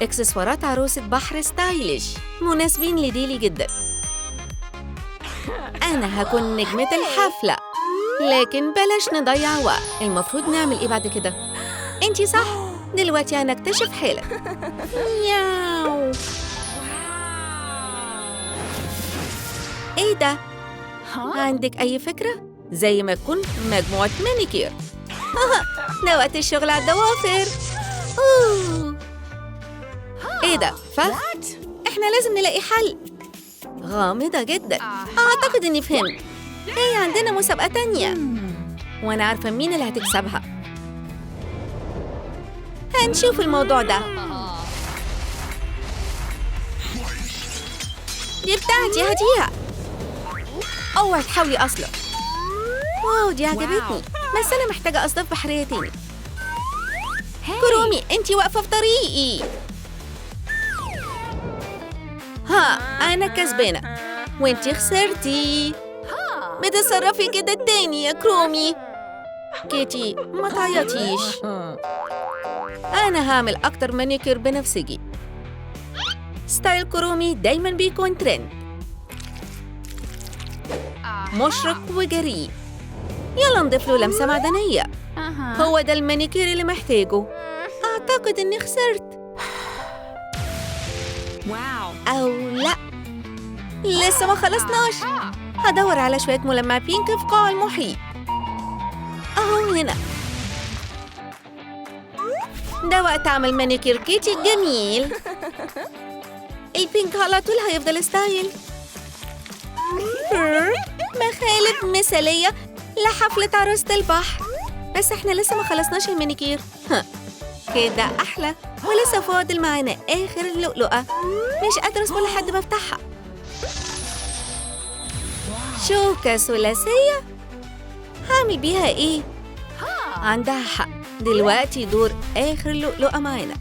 إكسسوارات عروسة بحر ستايلش، مناسبين لديلي جدا. أنا هكون نجمة الحفلة، لكن بلاش نضيع وقت. المفروض نعمل إيه بعد كده؟ أنتي صح، دلوقتي هنكتشف حالة. ياو، إيه ده؟ عندك أي فكرة؟ زي ما تكون مجموعة مانيكير. ده وقت الشغل على الضوافر. أوه. إيه ده؟ إحنا لازم نلاقي حل. غامضة جدا. أعتقد إني فهمت. هي عندنا مسابقة تانية وأنا عارفة مين اللي هتكسبها. هنشوف الموضوع ده. دي بتاعتي، هديها. اوعي تحاولي اصلا. واو دي عجبتني، بس انا محتاجه اصداف بحريه تاني. كرومي انتي واقفه في طريقي. ها انا كسبانه وانتي خسرتي. بتتصرفي كده تاني يا كرومي. كيتي ما تعيطيش، انا هعمل اكتر مانيكير بنفسجي. ستايل كرومي دايما بيكون ترند، مشرق وجريء. يلا نضيف له لمسة معدنية. هو ده المانيكير اللي محتاجه. أعتقد إني خسرت. أو لا، لسه ما خلصناش. هدور على شوية ملمع بينك في قاع المحيط. أهو هنا. ده وقت أعمل مانيكير كيتي الجميل. البينك على طول هيفضل ستايل. مخالب مثالية لحفلة عروسة البحر. بس احنا لسه ما خلصناش المانيكير. كده أحلى. ولسه فاضل معانا آخر اللؤلؤة. مش قادرة أصبر لحد ما أفتحها. شوكة ثلاثية. هعمل بيها إيه؟ عندها حق. دلوقتي دور آخر لؤلؤة معانا.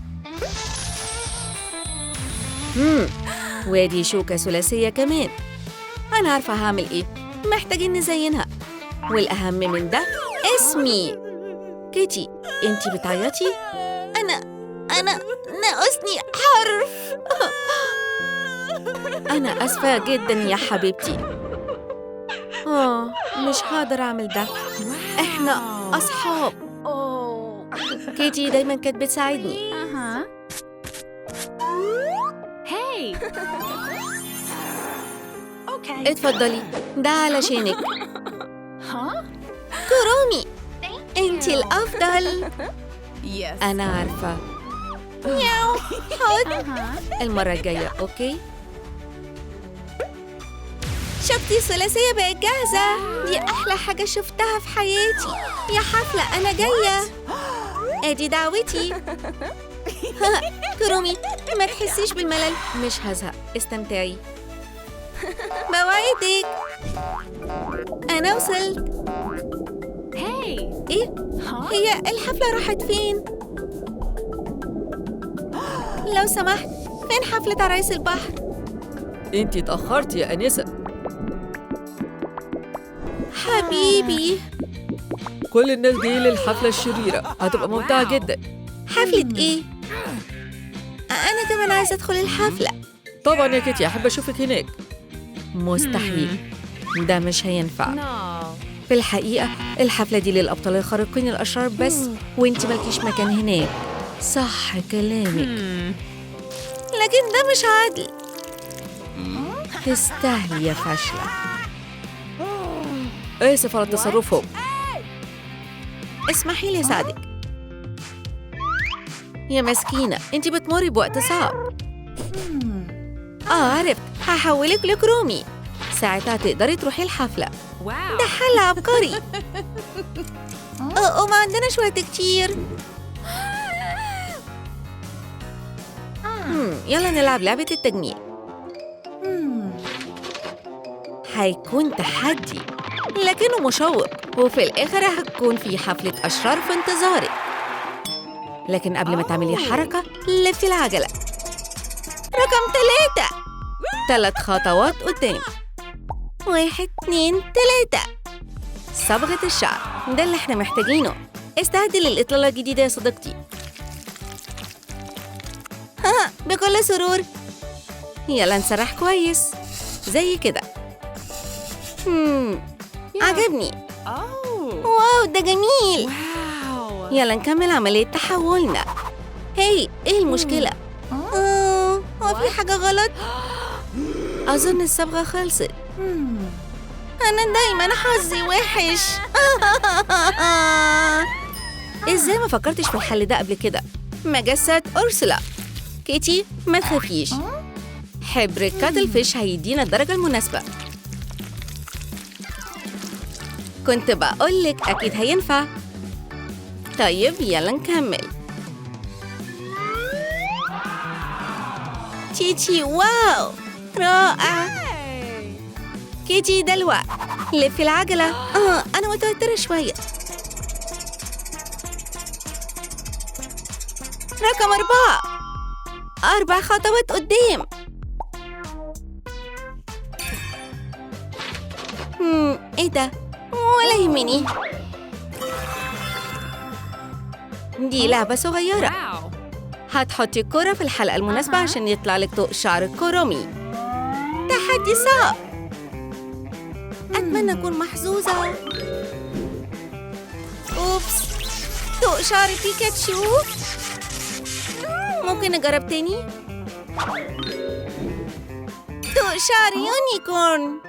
وادي شوكة ثلاثية كمان. أنا عارفة هعمل إيه. محتاجين نزينها. والأهم من ده اسمي. كيتي أنتي بتعيطي؟ أنا ناقصني حرف. أنا أسفة جدا يا حبيبتي. مش هقدر أعمل ده. إحنا أصحاب. كيتي دايما كانت بتساعدني. اتفضلي، ده علشانك. كرومي انتي الأفضل. أنا عارفة. ياو حاضر. المرة الجاية أوكي؟ شوكتي الثلاثية بقت جاهزة. دي أحلى حاجة شفتها في حياتي. يا حفلة أنا جاية. أدي دعوتي. كرومي ما تحسيش بالملل. مش هزهق، استمتعي. بوعدك. أنا وصلت. إيه؟ هي الحفلة راحت فين؟ لو سمحت، فين حفلة عرايس البحر؟ انتي اتأخرتي يا أنسة. حبيبي. كل الناس جايين للحفلة الشريرة، هتبقى ممتعة جدا. حفلة إيه؟ أنا كمان عايزة أدخل الحفلة. طبعا يا كيتي، أحب أشوفك هناك. مستحيل، ده مش هينفع. في الحقيقة الحفلة دي للأبطال الخارقين الأشرار بس، وانتي مالكيش مكان هناك. صح كلامك. لكن ده مش عادل. تستاهلي يا فاشلة. آسف على تصرفهم. اسمحي لي أساعدك. يا مسكينة، انتي بتمري بوقت صعب. عرفت، هحولك لكرومي. ساعتها تقدري تروحي الحفلة. ده حل عبقري. ما عندنا شوية كتير. يلا نلعب لعبة التجميل. هيكون تحدي لكنه مشوق، وفي الآخر هتكون في حفلة أشرار في انتظارك. لكن قبل ما تعملي حركة، لفي العجلة. رقم 3 خطوات قدام. 1 2 3. صبغة الشعر، ده اللي احنا محتاجينه. استعدي للإطلالة الجديدة يا صديقتي. بكل سرور. يلا نسرح كويس زي كده. عجبني. واو ده جميل. يلا نكمل عملية تحولنا. هاي ايه المشكلة؟ هو في حاجة غلط؟ أظن الصبغة خلصت. أنا دايما حظي وحش. إزاي ما فكرتش في الحل ده قبل كده؟ مجسة أورسولا. كيتي ما تخافيش، حبر كاتل فيش هيدينا الدرجة المناسبة. كنت بقولك أكيد هينفع. طيب يلا نكمل. تيتي واو رائع. كيتي دلوقتي لفي العجلة. أنا متوترة شوية. رقم 4 خطوات قدام. إيه ده؟ ولا يهمني، دي لعبة صغيرة. هتحطي الكرة في الحلقة المناسبة عشان يطلع لك طوق شعر كرومي. تحدي صعب. أتمنى أكون محظوظة. أوبس، طوق شعر بيكاتشو. ممكن نجرب تاني؟ طوق شعر يونيكورن.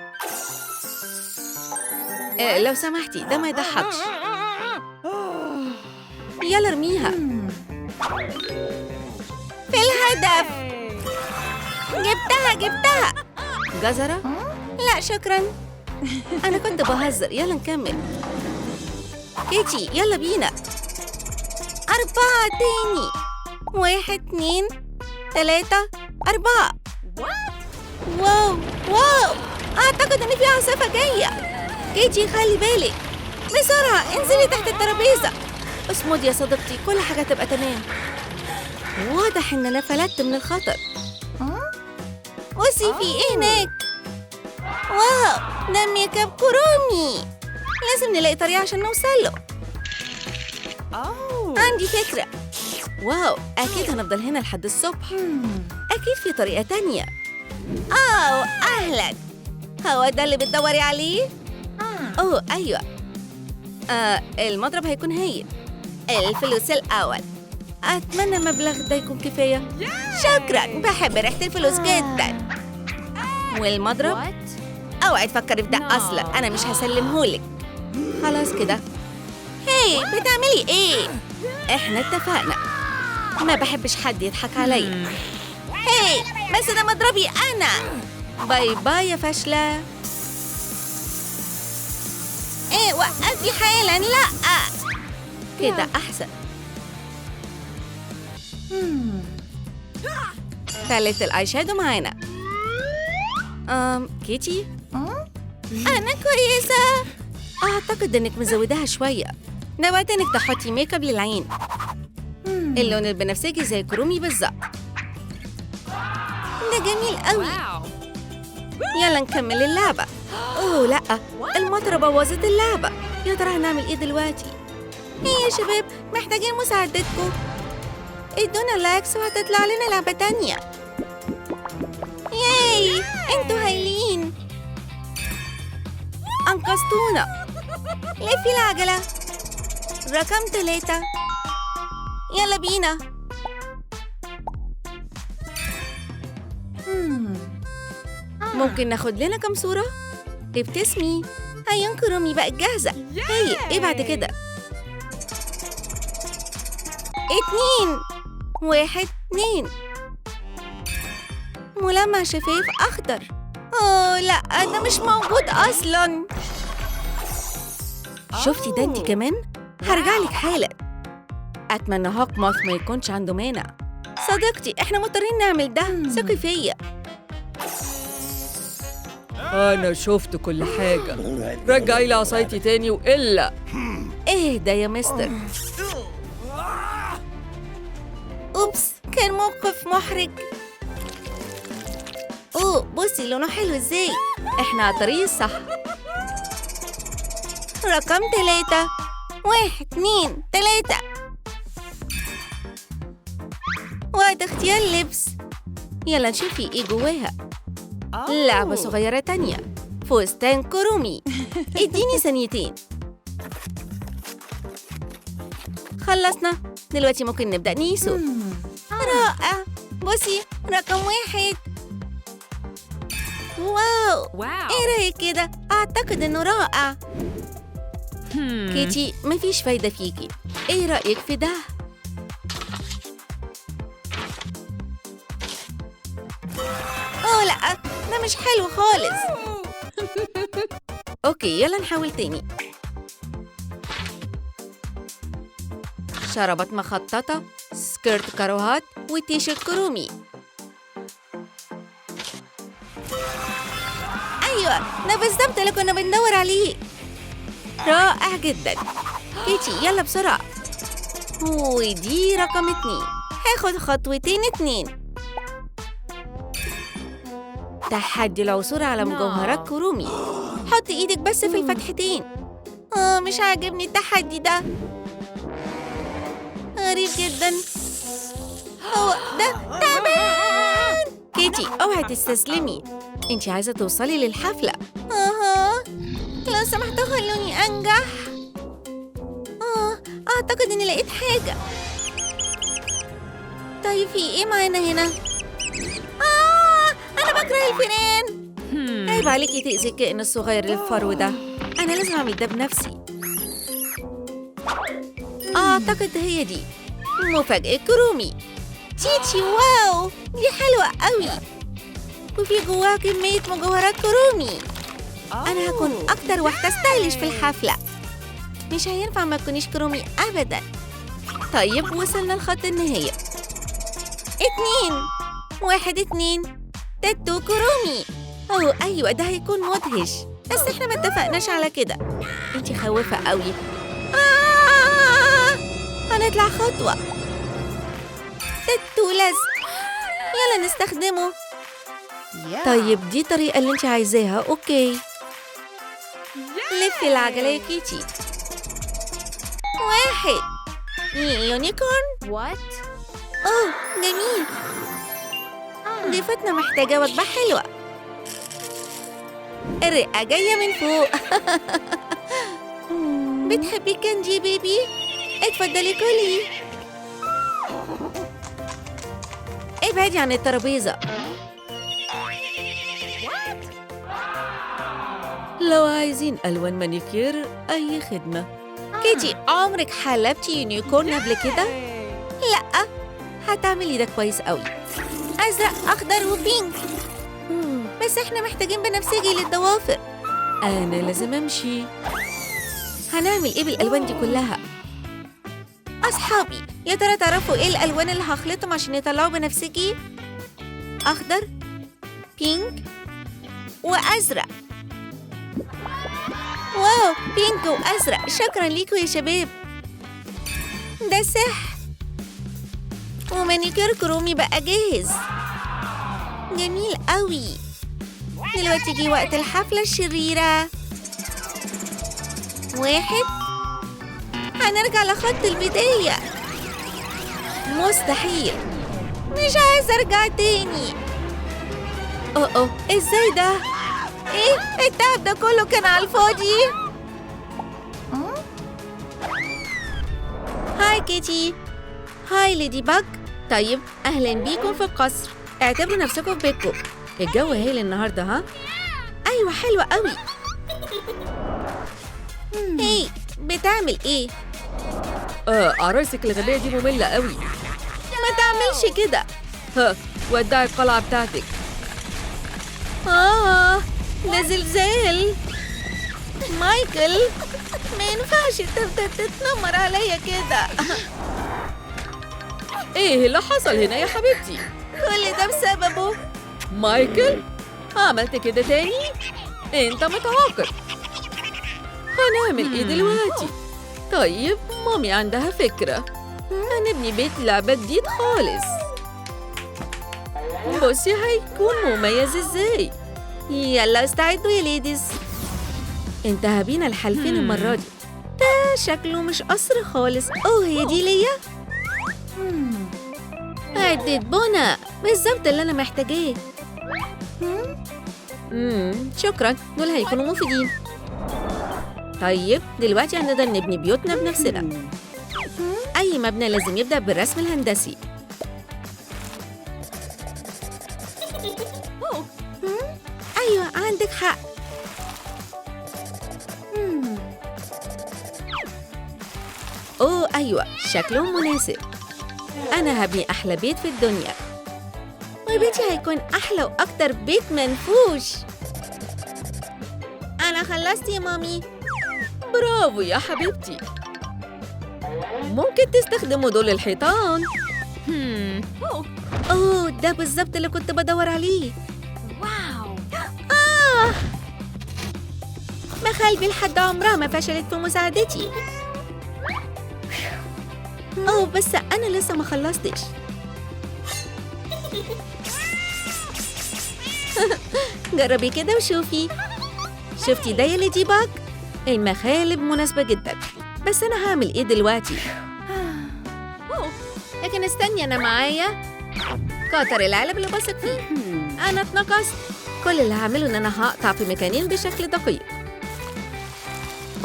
لو سمحتي ده ما يضحكش. يلا ارميها في الهدف. جبتها. جزرة؟ لا شكرا، أنا كنت بهزر. يلا نكمل. كيتي يلا بينا. 4 تاني. 1 2 3 4. واو أعتقد إن في عاصفة جاية. كيتي خلي بالك، بسرعة انزلي تحت الترابيزة. اصمدي يا صديقتي، كل حاجة تبقى تمام. واضح إن أنا فلتت من الخطر. بصي في إيه هناك؟ واو ده ميك اب كرومي. لازم نلاقي طريقة عشان نوصله. عندي فكرة. واو أكيد هنفضل هنا لحد الصبح. أكيد في طريقة تانية. أهلا، هو ده اللي بتدوري عليه؟ أيوة. المضرب هيكون هايل. الفلوس الأول. أتمنى المبلغ ده يكون كفاية. شكراً، بحب ريحة الفلوس جداً. والمضرب؟ اوعي تفكري في ده أصلاً، أنا مش هسلمهولك. خلاص كده. هاي بتعملي إيه؟ إحنا اتفقنا، ما بحبش حد يضحك عليا. هاي بس ده مضربي أنا. باي باي يا فاشلة. وقفي حالاً. لأ كده أحسن. ثالث الآي شادو معانا. كيتي؟ أنا كويسة. أعتقد إنك مزوداها شوية. ده وقت إنك تحطي ميك اب للعين. اللون البنفسجي زي كرومي بالظبط. ده جميل قوي. يلا نكمل اللعبة. لأ، المطرة بوظت اللعبة. يا ترى هنعمل إيه دلوقتي؟ يا شباب محتاجين مساعدتكم. ادونا لايكس وهتطلع لنا لعبة تانية. ياي انتوا هايلين، انقذتونا. لفي العجلة. رقم 3. يلا بينا. ممكن ناخد لنا كم صورة؟ ابتسمي. هيا كرومي بقت جاهزة. هاي ايه بعد كده؟ 2 1 2. ملمع شفاف أخضر. لا ده مش موجود أصلاً. شفتي ده انتي كمان؟ هرجعلك حالا. أتمنى هوك موث ما يكونش عنده مانع. صديقتي احنا مضطرين نعمل ده. ثقي فيا. أنا شفت كل حاجة. رجعي لي عصايتي تاني وإلا. اهدى يا مستر. أوبس، كان موقف محرج. بصي لونه حلو ازاي. احنا على الطريق الصح. رقم 3. 1 2 3. وقت اختيار لبس. يلا نشوفي ايه جواها. لعبة صغيرة تانية. فستان كرومي. اديني ثانيتين. خلصنا. دلوقتي ممكن نبدأ نيسو. رائع. بصي رقم 1. واو، ايه رأيك كده؟ اعتقد انه رائع. كيتي، مفيش فايدة فيكي. ايه رأيك في ده؟ اوه لا، ده مش حلو خالص. اوكي، يلا نحاول تاني. شربات مخططة، سكيرت كاروهات، وتيشيرت كرومي. أيوة، ده بالظبط اللي كنا بندور عليه. رائع جدا. كيتي، يلا بسرعة. ودي رقم 2. هاخد خطوتين 2. تحدي العثور على مجوهرات كرومي. حط ايدك بس في الفتحتين. مش عاجبني التحدي ده، غريب جدا. هو ده تعبان. كيتي، اوعي تستسلمي، انتي عايزة توصلي للحفلة. لو سمحتوا خلوني انجح. اعتقد اني لقيت حاجة. طيب في ايه معانا هنا؟ انا بكره الفئران. عيب عليكي تأذي الكائن الصغير الفرو ده. انا لازم اعمل ده بنفسي. اعتقد هي دي مفاجأة كرومي. تيتشي، واو، دي حلوة قوي، وفي جواها كمية مجوهرات كرومي. أنا هكون أكتر واحدة ستايلش في الحفلة. مش هينفع ما تكونيش كرومي أبداً. طيب، وصلنا لخط النهاية. 2 1 2 تاتو كرومي. أوه أيوة، ده هيكون مدهش، بس إحنا ما اتفقناش على كده. أنتي خوفة قوي. هنطلع خطوة. تاتو لزق، يلا نستخدمه. طيب، دي الطريقة اللي انت عايزاها. اوكي، لفي العجلة يا كيتي. 1 يونيكورن. اوه جميل. ضيفتنا محتاجة وجبة حلوة. الرئة جاية من فوق. بتحبي كاندي يا بيبي؟ اتفضلي كلي. ابعدي عن الترابيزة. لو عايزين ألوان مانيكير، أي خدمة. كيتي، عمرك حلبتي يونيكورن قبل كده؟ لأ. هتعملي ده كويس قوي. أزرق، أخضر، وبينك. بس إحنا محتاجين بنفسجي للضوافر. أنا لازم أمشي. هنعمل إيه بالألوان دي كلها؟ أصحابي، يا ترى تعرفوا إيه الألوان اللي هخلطهم عشان يطلعوا بنفسجي؟ أخضر، بينك، وأزرق. واو، بينك وأزرق. شكراً ليكوا يا شباب. ده سحر. ومانيكير كرومي بقى جاهز. جميل قوي. دلوقتي جه وقت الحفلة الشريرة. 1 هنرجع لخط البداية. مستحيل، مش عايزة أرجع تاني. أوه، إزاي ده؟ إيه التعب ده كله كان على الفاضي؟ هاي كيتي. هاي ليدي باج. طيب، أهلا بيكم في القصر. اعتبروا نفسكم في بيتكم. الجو هايل النهارده، ها؟ أيوة، حلوة قوي. هي بتعمل إيه؟ عرايسك الغبية دي مملة قوي. ما تعملش كده. ودعي القلعة بتاعتك. ده زلزال. مايكل، ما ينفعش تفضل تتنمر عليا كده. ايه اللي حصل هنا يا حبيبتي؟ كل ده بسببه. مايكل، عملت كده تاني؟ انت متعاقب. هنعمل ايه دلوقتي؟ طيب، مامي عندها فكرة. هنبني بيت لعبة جديد خالص. بصي هيكون مميز ازاي. يلا استعدوا يا ليديز. انتهى بينا الحل فين المرة دي؟ ده شكله مش قصر خالص. هي دي ليا. عدة بنا بالظبط اللي أنا محتاجاه. شكرا، دول هيكونوا مفيدين. طيب، دلوقتي هنقدر نبني بيوتنا بنفسنا. أي مبنى لازم يبدأ بالرسم الهندسي. حق. أوه أيوة، شكله مناسب. أنا هبني أحلى بيت في الدنيا، وبيتي هيكون أحلى وأكتر بيت منفوش. أنا خلصت يا مامي. برافو يا حبيبتي. ممكن تستخدموا دول الحيطان. أوه، ده بالظبط اللي كنت بدور عليه. واو. مخالبي لحد عمرها ما فشلت في مساعدتي. أوه، بس أنا لسه ما خلصتش. جربي كده وشوفي. شفتي ده يا ليدي باج؟ المخالب مناسبة جدا، بس أنا هعمل إيه دلوقتي؟ لكن استني، أنا معايا قطر العلب اللي بثق فيه. أنا اتنقصت. كل اللي هعمله إن أنا هقطع في مكانين بشكل دقيق.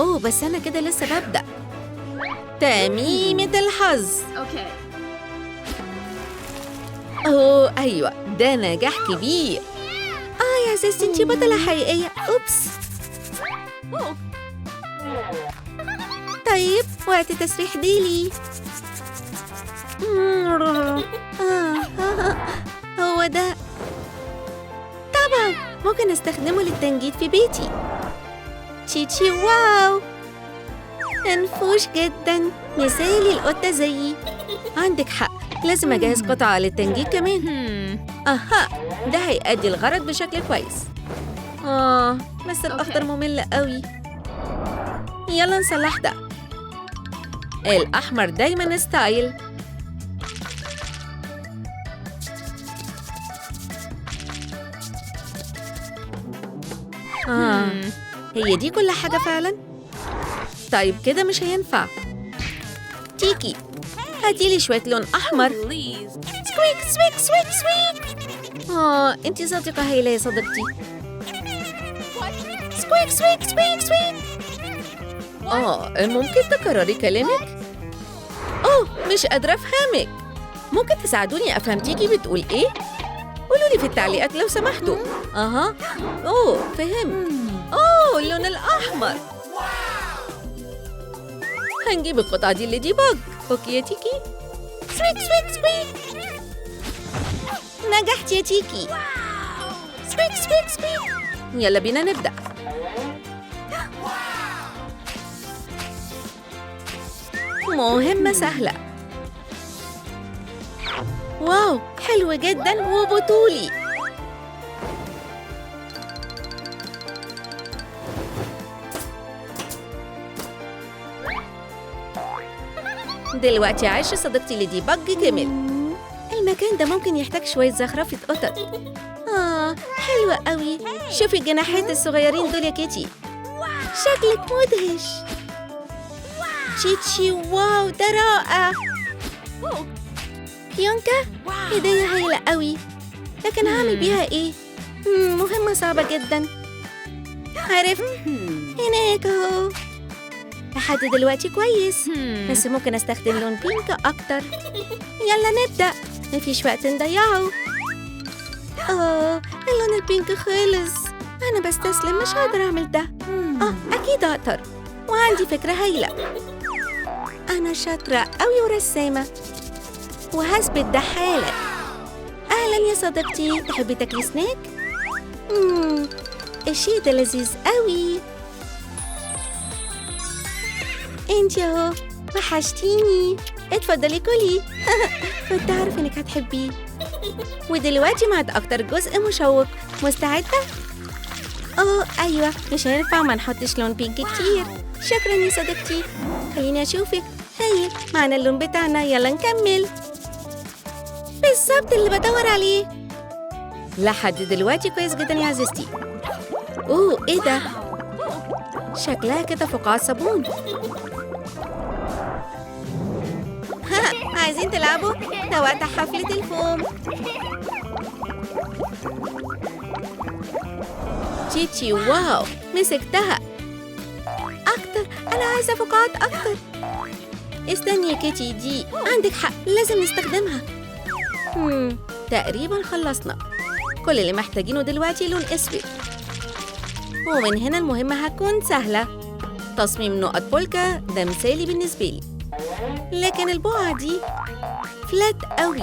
أوه، بس أنا كده لسه ببدأ. تميمة الحظ. أوه أيوة، ده نجاح كبير. يا عزيزتي، انتي بطلة حقيقية. أوبس. طيب، وقت تسريح ديلي. هو ده. طبعا ممكن استخدمه للتنجيد في بيتي. تشيتشي، واو، منفوش جدا، مثالي القطة زيي. عندك حق، لازم أجهز قطعة للتنجيد كمان. أها، ده هيأدي الغرض بشكل كويس. بس الأخضر ممل قوي. يلا نصلح ده. الأحمر دايما ستايل. هي دي كل حاجة فعلا؟ طيب كده مش هينفع. تيكي، هاتيلي شوية لون أحمر. سكويك سويك سويك سويك. انتي صديقة هايلة يا صديقتي. سكويك سويك سويك سويك. ممكن تكرري كلامك؟ مش قادرة أفهمك. ممكن تساعدوني أفهم تيكي بتقول إيه؟ قولوا لي في التعليقات لو سمحتوا. فهمت. اللون الأحمر. هنجيب القطعة دي ليدي باج. أوكي يا تيكي. سويك سويك سويك. نجحت يا تيكي. سويك سويك سويك. يلا بينا نبدأ. مهمة سهلة. واو، حلو جدا وبطولي. دلوقتي عايشة صديقتي ليدي باج كمل. المكان ده ممكن يحتاج شوية زخرفة قطط. حلوة قوي. شوفي الجناحات الصغيرين دول يا كيتي. شكلك مدهش. تشيتشي، واو، ده رائع. بيونكا، هدية هايلة قوي، لكن هعمل بيها ايه؟ مهمة صعبة جدا. عرفت، هناك اهو. لحد دلوقتي كويس، بس ممكن استخدم لون بينك اكتر. يلا نبدأ، مفيش وقت نضيعه. اللون البينك خلص. انا بستسلم، مش هقدر اعمل ده. اكيد اقدر، وعندي فكرة هايلة. انا شاطرة قوي ورسامة، وهثبت ده حالا. اهلا يا صديقتي، تحبي تاكلي سناك؟ الشيء ده لذيذ قوي. انتي اهو، وحشتيني. اتفضلي كلي. كنت عارفة انك هتحبيه. ودلوقتي معد اكتر جزء مشوق. مستعدة؟ ايوه، مش هينفع ما نحطش لون بينك كتير. شكرا يا صديقتي. خليني اشوفك. هايل، معنا اللون بتاعنا. يلا نكمل. بالظبط اللي بدور عليه. لحد دلوقتي كويس جدا يا عزيزتي. ايه ده؟ شكلها كده فقاعة صابون. عايزين تلعبوا؟ ده وقت حفلة الفوم. تشيتشي، واو، مسكتها. أكتر، أنا عايزة فقاعات أكتر. استني يا كيتي، دي عندك حق، لازم نستخدمها. تقريبا خلصنا. كل اللي محتاجينه دلوقتي لون أسود. ومن هنا المهمة هتكون سهلة. تصميم نقط بولكا ده مثالي بالنسبة لي، لكن البقعة دي فلات قوي،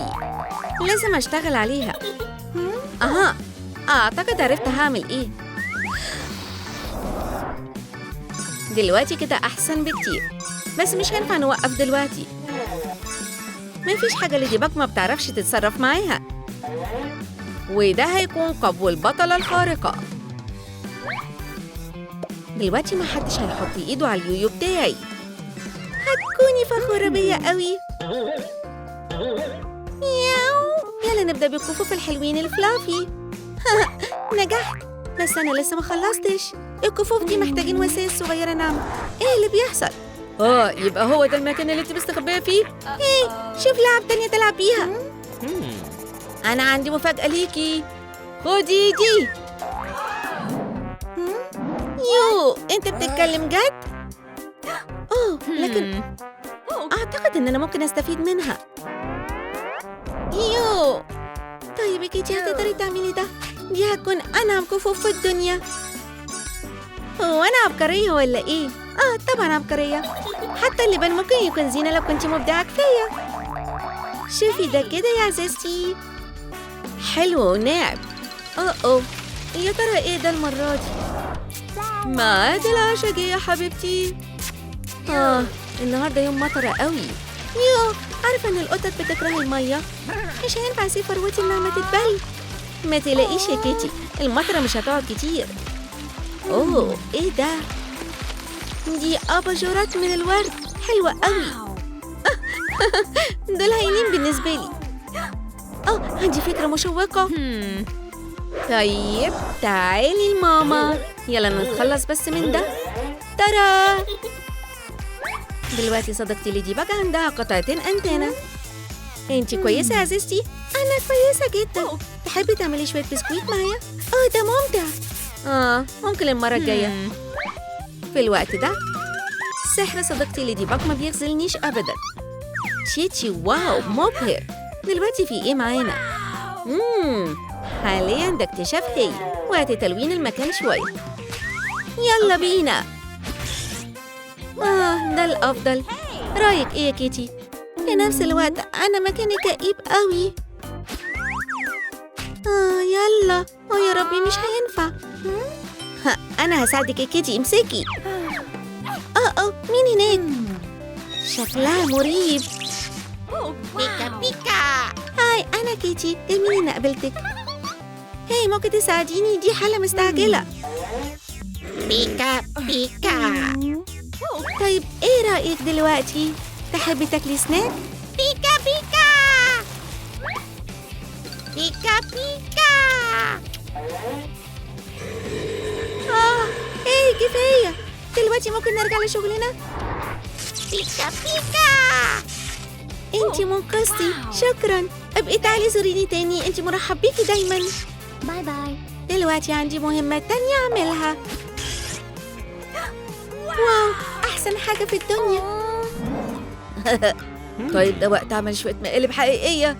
لازم أشتغل عليها. أها، أعتقد عرفت هعمل إيه. دلوقتي كده أحسن بكتير، بس مش هينفع نوقف دلوقتي. مفيش حاجة ليدي باج ما بتعرفش تتصرف معاها، وده هيكون قبو البطلة الخارقة. دلوقتي ما حدش هيحط ايده على اليويو بتاعي. هتكوني فخورة بيا قوي. ياو، يلا نبدأ بالكفوف الحلوين الفلافي. نجحت، بس أنا لسه ما خلصتش. الكفوف دي محتاجين وسائل صغيرة نعمل. إيه اللي بيحصل؟ يبقى هو ده المكان اللي انت مستخبية فيه؟ شوف لعب تانية تلعب بيها. أنا عندي مفاجأة ليكي، خدي دي. يو، أنت بتتكلم جد؟ لكن أعتقد إن أنا ممكن أستفيد منها. يو، طيب يا كيتي هتقدري تعملي ده؟ دي هتكون أنعم كفوف في الدنيا. هو أنا عبقرية ولا إيه؟ طبعا عبقرية، حتى اللبان ممكن يكون زينة لو كنتي مبدعة كفاية. شوفي ده كده يا عزيزتي، حلو وناعم. يا ترى إيه ده المرة دي؟ ميعاد العشاء يا حبيبتي. النهارده يوم مطرة قوي. يو، عارفة إن القطط بتكره المية، مش هينفع أسيب فروتي إنها ما تتبل. ما تلاقيش يا كيتي، المطرة مش هتقعد كتير. إيه ده؟ دي أباجورات من الورد، حلوة قوي. دول هايلين بالنسبة لي. عندي فكرة مشوقة. طيب تعالي لماما، يلا نتخلص بس من ده. ترى دلوقتي صديقتي ليدي باج عندها قطعتين أنتنة. انتي كويسة يا عزيزتي؟ أنا كويسة جدا. تحبي تعملي شوية بسكويت معايا؟ ده ممتع. ممكن المرة الجاية. في الوقت ده سحر صديقتي ليدي باج ما بيخذلنيش أبدا. تشيتشي، واو مبهر. دلوقتي في إيه معانا؟ حاليا ده اكتشاف هايل، وقت تلوين المكان شوية. يلا بينا. ده الأفضل. رأيك إيه يا كيتي؟ في نفس الوقت أنا مكاني كئيب قوي. يلا. يا ربي مش هينفع. أنا هساعدك يا كيتي، امسكي. مين هناك؟ شكلها مريب. بيكا بيكا. هاي، أنا كيتي، جميل إني قابلتك. هاي، ممكن تساعديني؟ دي حالة مستعجلة. بيكا بيكا. طيب إيه رأيك دلوقتي؟ تحبي تاكلي سناك؟ بيكا بيكا بيكا بيكا. إيه كفاية، دلوقتي ممكن نرجع لشغلنا؟ بيكا بيكا. انتي منقذتي، شكرا. ابقي تعالي زوريني تاني، انتي مرحب بيكي دايما. باي باي. دلوقتي عندي مهمة تانية أعملها. واو، أحسن حاجة في الدنيا. طيب ده وقت أعمل شوية مقالب حقيقية.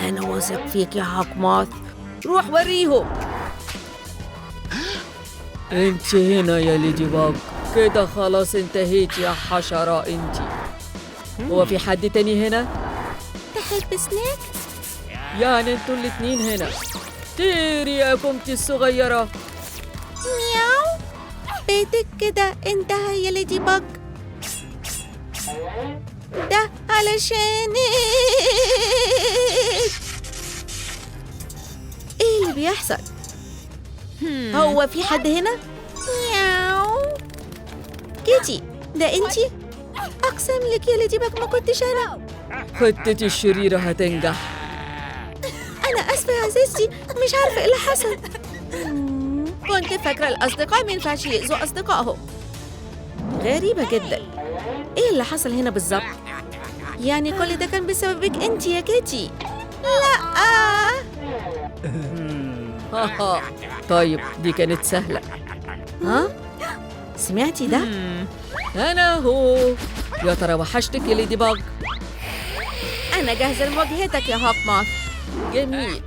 أنا واثق فيك يا هاكماث، روح وريهم. انت هنا يا ليدي باج، كده خلاص انتهيت يا حشرة انتي. هو في حد تاني هنا؟ تحب سناك؟ يعني انتوا الاتنين هنا. طيري يا كومتي الصغيرة. مياو. بيتك كده انتهى يا ليدي باج. ده علشانك. ايه اللي بيحصل؟ هو في حد هنا؟ مياو. كيتي، ده انتي؟ اقسم لك يا ليدي باج ما كنتش انا. خطتي الشريرة هتنجح. انا اسفة يا عزيزتي، مش عارفة ايه اللي حصل. كنت فاكرة الأصدقاء ما ينفعش يأذوا أصدقائهم. غريبة جدا. إيه اللي حصل هنا بالظبط؟ يعني كل ده كان بسببك أنت يا كيتي. لا. طيب دي كانت سهلة. سمعتي ده؟ أنا هو. يا ترى وحشتك يا ليدي باج؟ أنا جاهزة لمواجهتك يا هاكماث. جميل،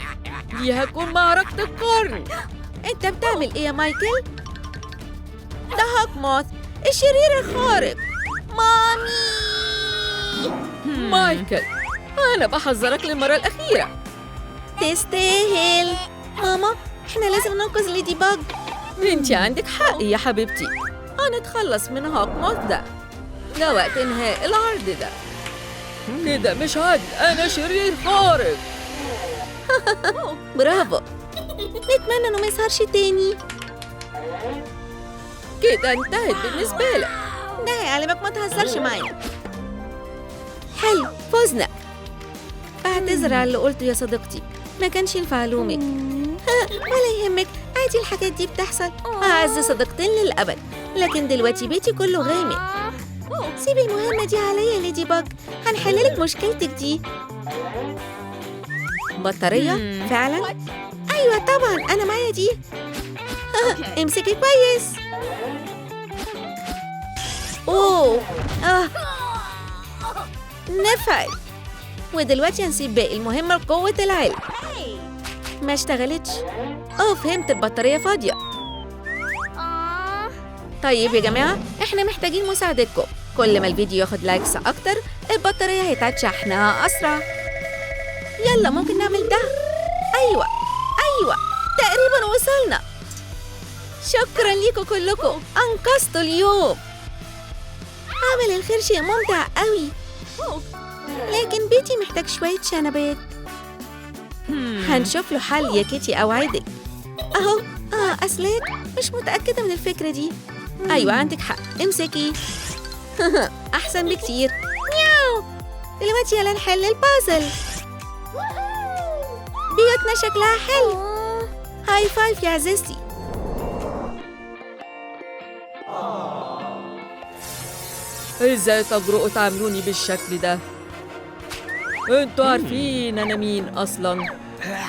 دي هتكون معركة القرن. أنت بتعمل إيه يا مايكل؟ ده هاكموث الشرير الخارق. مامي. مايكل، أنا بحذرك للمرة الأخيرة. تستاهل. ماما، احنا لازم ننقذ ليدي باج. انتي عندك حق يا حبيبتي، هنتخلص من هاكموث ده وقت انهاء العرض ده. كده مش عادل، أنا شرير خارق. برافو. نتمنى انه ما يظهرش تاني. كده انتهت بالنسبة لك. ده هيعلمك ما تهزرش معايا. حلو، فزنا. بعتذر على اللي قلته يا صديقتي، ما كانش ينفع ألومك. ولا يهمك، عادي الحاجات دي بتحصل. أعز صديقتين للأبد، لكن دلوقتي بيتي كله غامق. سيبي المهمة دي عليا يا ليدي باج، هنحللك مشكلتك دي. بطارية؟ فعلا؟ أيوة طبعا، أنا معايا دي. امسكي كويس. أوه نفعت. ودلوقتي هنسيب باقي المهمة لقوة العلم. ما اشتغلتش. فهمت، البطارية فاضية. طيب يا جماعة، احنا محتاجين مساعدتكم. كل ما الفيديو ياخد لايكس أكتر، البطارية هيتعاد شحنها أسرع. يلا ممكن نعمل ده. أيوة تقريبا وصلنا. شكرا ليكم كلكم، أنقذتوا اليوم. عمل الخير شيء ممتع قوي، لكن بيتي محتاج شوية شنبات. هنشوف له حل يا كيتي، أوعدك. أهو أسلاك. مش متأكدة من الفكرة دي. أيوة عندك حق، امسكي. أحسن بكتير. مياو. دلوقتي يلا نحل البازل. بيوتنا شكلها حلو. هاي فايف يا عزيزتي. ازاي تجرؤوا تعاملوني بالشكل ده؟ انتوا عارفين أنا مين أصلاً؟ لا.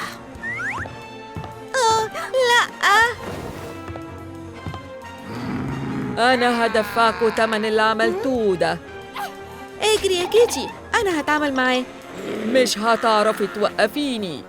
أنا هدفعكوا تمن اللي عملتوه ده. اجري يا كيتي، أنا هتعامل معاه. مش هتعرفي توقفيني.